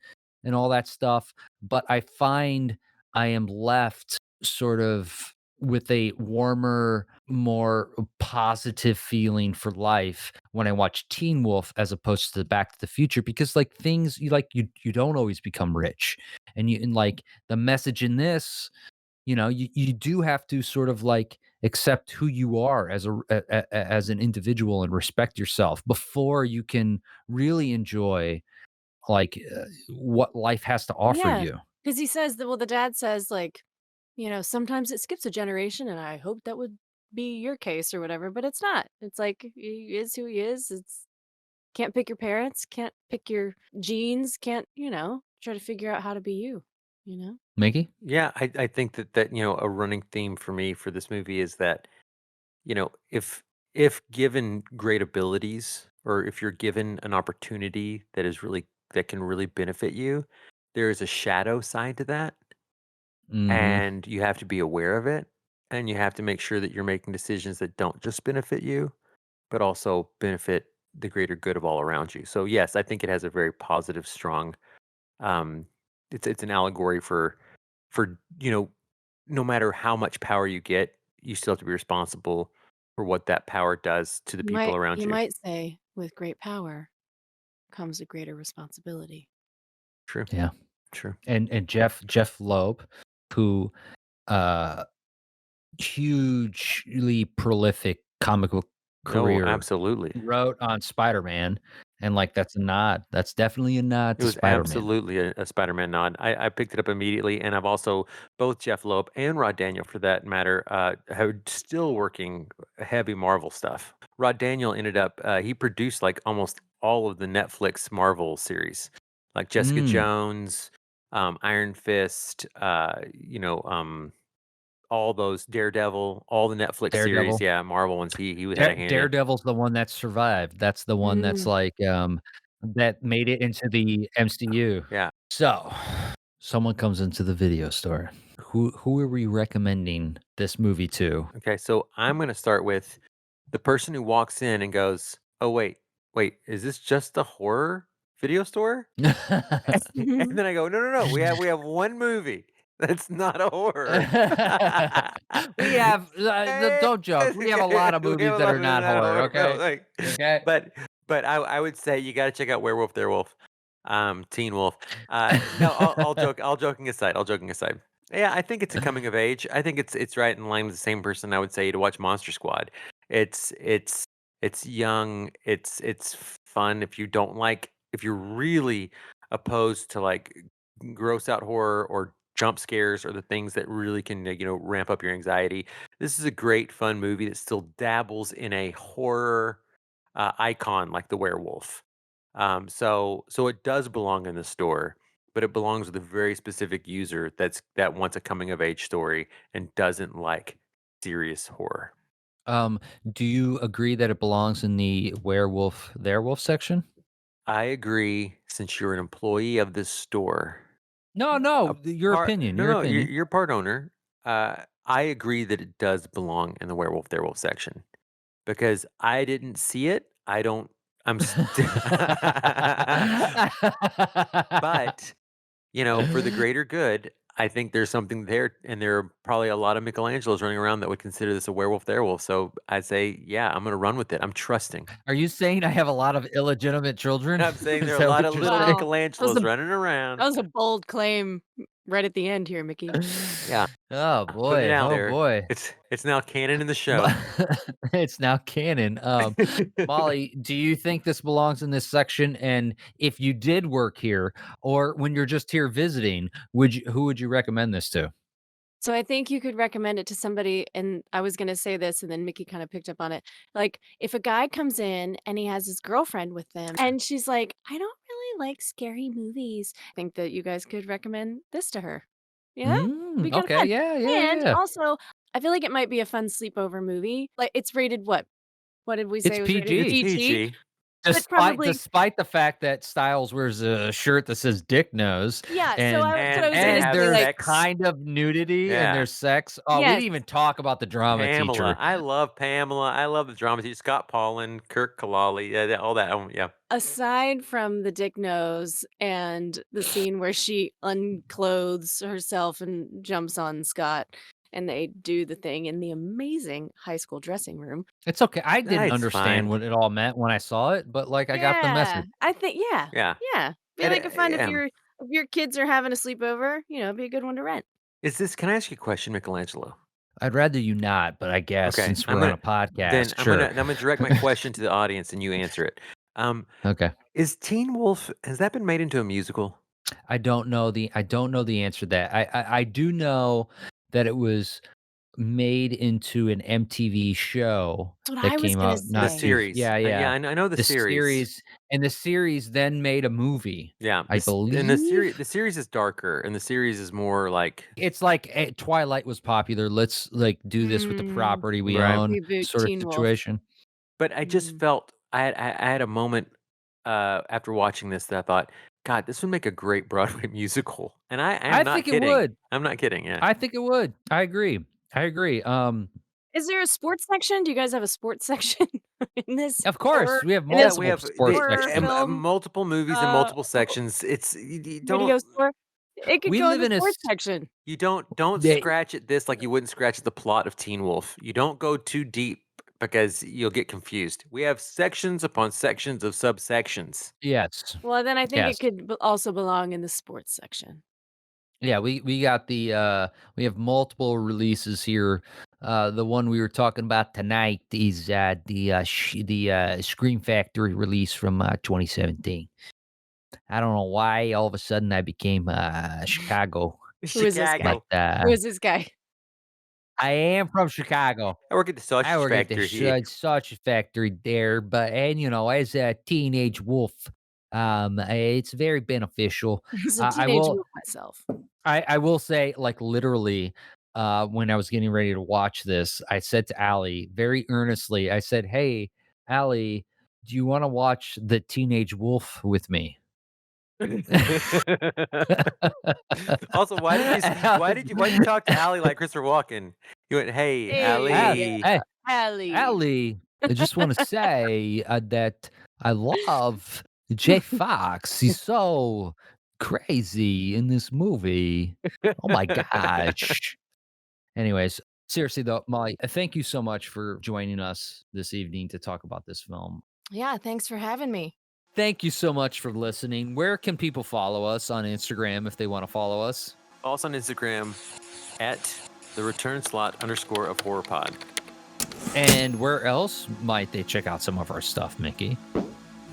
and all that stuff, but I find I am left sort of with a warmer, more positive feeling for life when I watch Teen Wolf as opposed to Back to the Future because like things you don't always become rich. And like the message in this, you do have to sort of like accept who you are as an individual and respect yourself before you can really enjoy like what life has to offer Yeah, you. because he says that the dad says, like, "Sometimes it skips a generation, and I hope that would be your case or whatever," but it's not. It's like, he is who he is. It's can't pick your parents, can't pick your genes, can't, try to figure out how to be you, you know? Mickey? Yeah, I think that a running theme for me for this movie is that, if given great abilities or if you're given an opportunity that can really benefit you, there is a shadow side to that, Mhm. and you have to be aware of it, and you have to make sure that you're making decisions that don't just benefit you, but also benefit the greater good of all around you. So yes, I think it has a very positive, strong. Um, it's an allegory for no matter how much power you get, you still have to be responsible for what that power does to the You people might around you you. might say, "With great power comes a greater responsibility." True, Yeah. true. And Jeff Loeb, who uh hugely prolific comic book No, career, absolutely. wrote on Spider-Man, and like that's a nod. That's definitely a nod It to was Spider-Man. absolutely a Spider-Man nod. I picked it up immediately, and I've also both Jeff Loeb and Rod Daniel, for that matter, are still working heavy Marvel stuff. Rod Daniel ended up he produced like almost all of the Netflix Marvel series, like Jessica Mm, Jones, Iron Fist, all those Daredevil, all the Netflix series. Daredevil. Yeah, Marvel ones. He had a hand in. Daredevil's the one that survived. That's the one that's Mm. like that made it into the MCU. Yeah. So, someone comes into the video store. Who are we recommending this movie to? Okay, so I'm going to start with the person who walks in and goes, "Oh wait, is this just a horror video store?" And then I go, "No, no, no. We have one movie that's not a horror." We have Eh, don't joke. We have a lot of we have movies a that lot are of movies not not a horror, horror. No, okay? like, Okay? but I would say you got to check out Werewolf, Werewolf. Teen Wolf. No, all joking aside, all joking aside. Yeah, I think it's a coming of age. I think it's right in line with the same person I would say to watch Monster Squad. It's young. It's fun. If you're really opposed to like gross out horror or jump scares or the things that really can ramp up your anxiety, this is a great fun movie that still dabbles in a horror icon like the werewolf. So it does belong in the store, but it belongs with a very specific user that wants a coming of age story and doesn't like serious horror. Um, do you agree that it belongs in the werewolf section? I agree, since you're an employee of this store. No, no, your opinion, No, your no, opinion. you're part owner. I agree that it does belong in the werewolf section because I didn't see it. I don't. I'm still. But for the greater good, I think there's something there, and there are probably a lot of Michelangelos running around that would consider this a werewolf. So I'd say, yeah, I'm gonna run with it. I'm trusting. Are you saying I have a lot of illegitimate children? I'm saying there Is are a that lot what of you're little saying? Wow. Michelangelos running That around. was a bold claim right at the end here, Mickey. Yeah, Oh I'm putting it boy, out oh there. boy. It's now canon in the show. But it's now canon. Molly, do you think this belongs in this section? And if you did work here, or when you're just here visiting, who would you recommend this to? So I think you could recommend it to somebody, and I was gonna say this, and then Mickey kind of picked up on it. Like, if a guy comes in and he has his girlfriend with him, and she's like, "I don't really like scary movies," I think that you guys could recommend this to her. Yeah, be kind of Okay, fun. yeah, yeah, And yeah. also, I feel like it might be a fun sleepover movie. Like, it's rated what? What did we It's say it was rated? It's PG. PG, PG. but probably Despite the fact that Styles wears a shirt that says "Dick Nose," yeah. So and that's what I And was they gonna and have say. there's Like, sex. kind of nudity and Yeah. there's sex. Oh, we yes, didn't even talk about the drama Pamela. teacher. I love Pamela. I love the drama teacher. Scott Paulin, Kirk Kalali, all that. Yeah. aside from the dick nose and the scene where she unclothes herself and jumps on Scott and they do the thing in the amazing high school dressing room. It's okay. I didn't It's understand fine. what it all meant when I saw it, but like I got the Yeah, message. I think Yeah. yeah. Be And, like a fun yeah. if your kids are having a sleepover, it'd be a good one to rent. Can I ask you a question, Michelangelo? I'd rather you not, but I guess Okay. since we're on a podcast, I'm sure. gonna direct my question to the audience and you answer it. Okay. Is Teen Wolf, has that been made into a musical? I don't know the answer to that. I do know that it was made into an MTV show That's what that I was came gonna out The not too say. series. yeah, Yeah, yeah. I know the The series. series and the series then made a movie, Yeah. I And the believe. series is darker and the series is more like It's like Twilight was popular. Let's like do this with the Mm, property we right. own reboot sort of Teen Wolf. situation. But I just Mm. felt I had a moment after watching this that I thought, God, this would make a great Broadway musical. And I am I not think it kidding. would. I'm not kidding. Yeah. I think it would. I agree. I agree. Is there a sports section? Do you guys have a sports section in this Of course, horror we have in this We multiple have sports horror sections. film multiple movies and uh multiple sections. You video don't store? It could We go in live the in a sports section. don't they, scratch at this like you wouldn't scratch at the plot of Teen Wolf. You don't go too deep because you'll get confused. We have sections upon sections of subsections. yes. Well, then I think it Yes. could also belong in the sports section. Yeah, we got we have multiple releases here. The one we were talking about tonight is the Scream Factory release from 2017. I don't know why all of a sudden I became Chicago, Who is this guy? but Chicago. Who is this guy? I am from Chicago. I work at the I sausage work at the factory here. sausage factory there, and as a teenage wolf, it's very beneficial. As a I teenage will wolf myself. I will say, like, literally, when I was getting ready to watch this, I said to Allie very earnestly, I said, "Hey, Allie, do you want to watch the Teenage Wolf with me?" Also, why did you talk to Allie like Christopher Walken? You went, "Hey, Hey, Allie." Hey, Allie. Allie, I just want to say that I love Jay Fox. He's so crazy in this movie. Oh my gosh. Anyways, seriously though, Molly, thank you so much for joining us this evening to talk about this film. Yeah, thanks for having me. Thank you so much for listening. Where can people follow us on Instagram if they want to follow us? Follow us on Instagram at @the_return_slot_of_horror_pod. And where else might they check out some of our stuff, Mickey?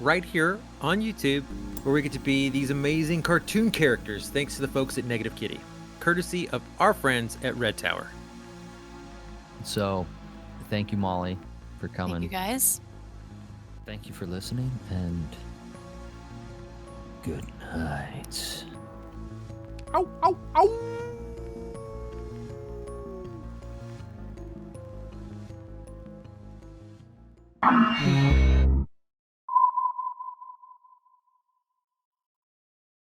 Right here on YouTube, where we get to be these amazing cartoon characters thanks to the folks at Negative Kitty, courtesy of our friends at Red Tower. So, thank you, Molly, for coming. Thank you guys. Thank you for listening, and good night. Ow, ow, ow! Mm-hmm.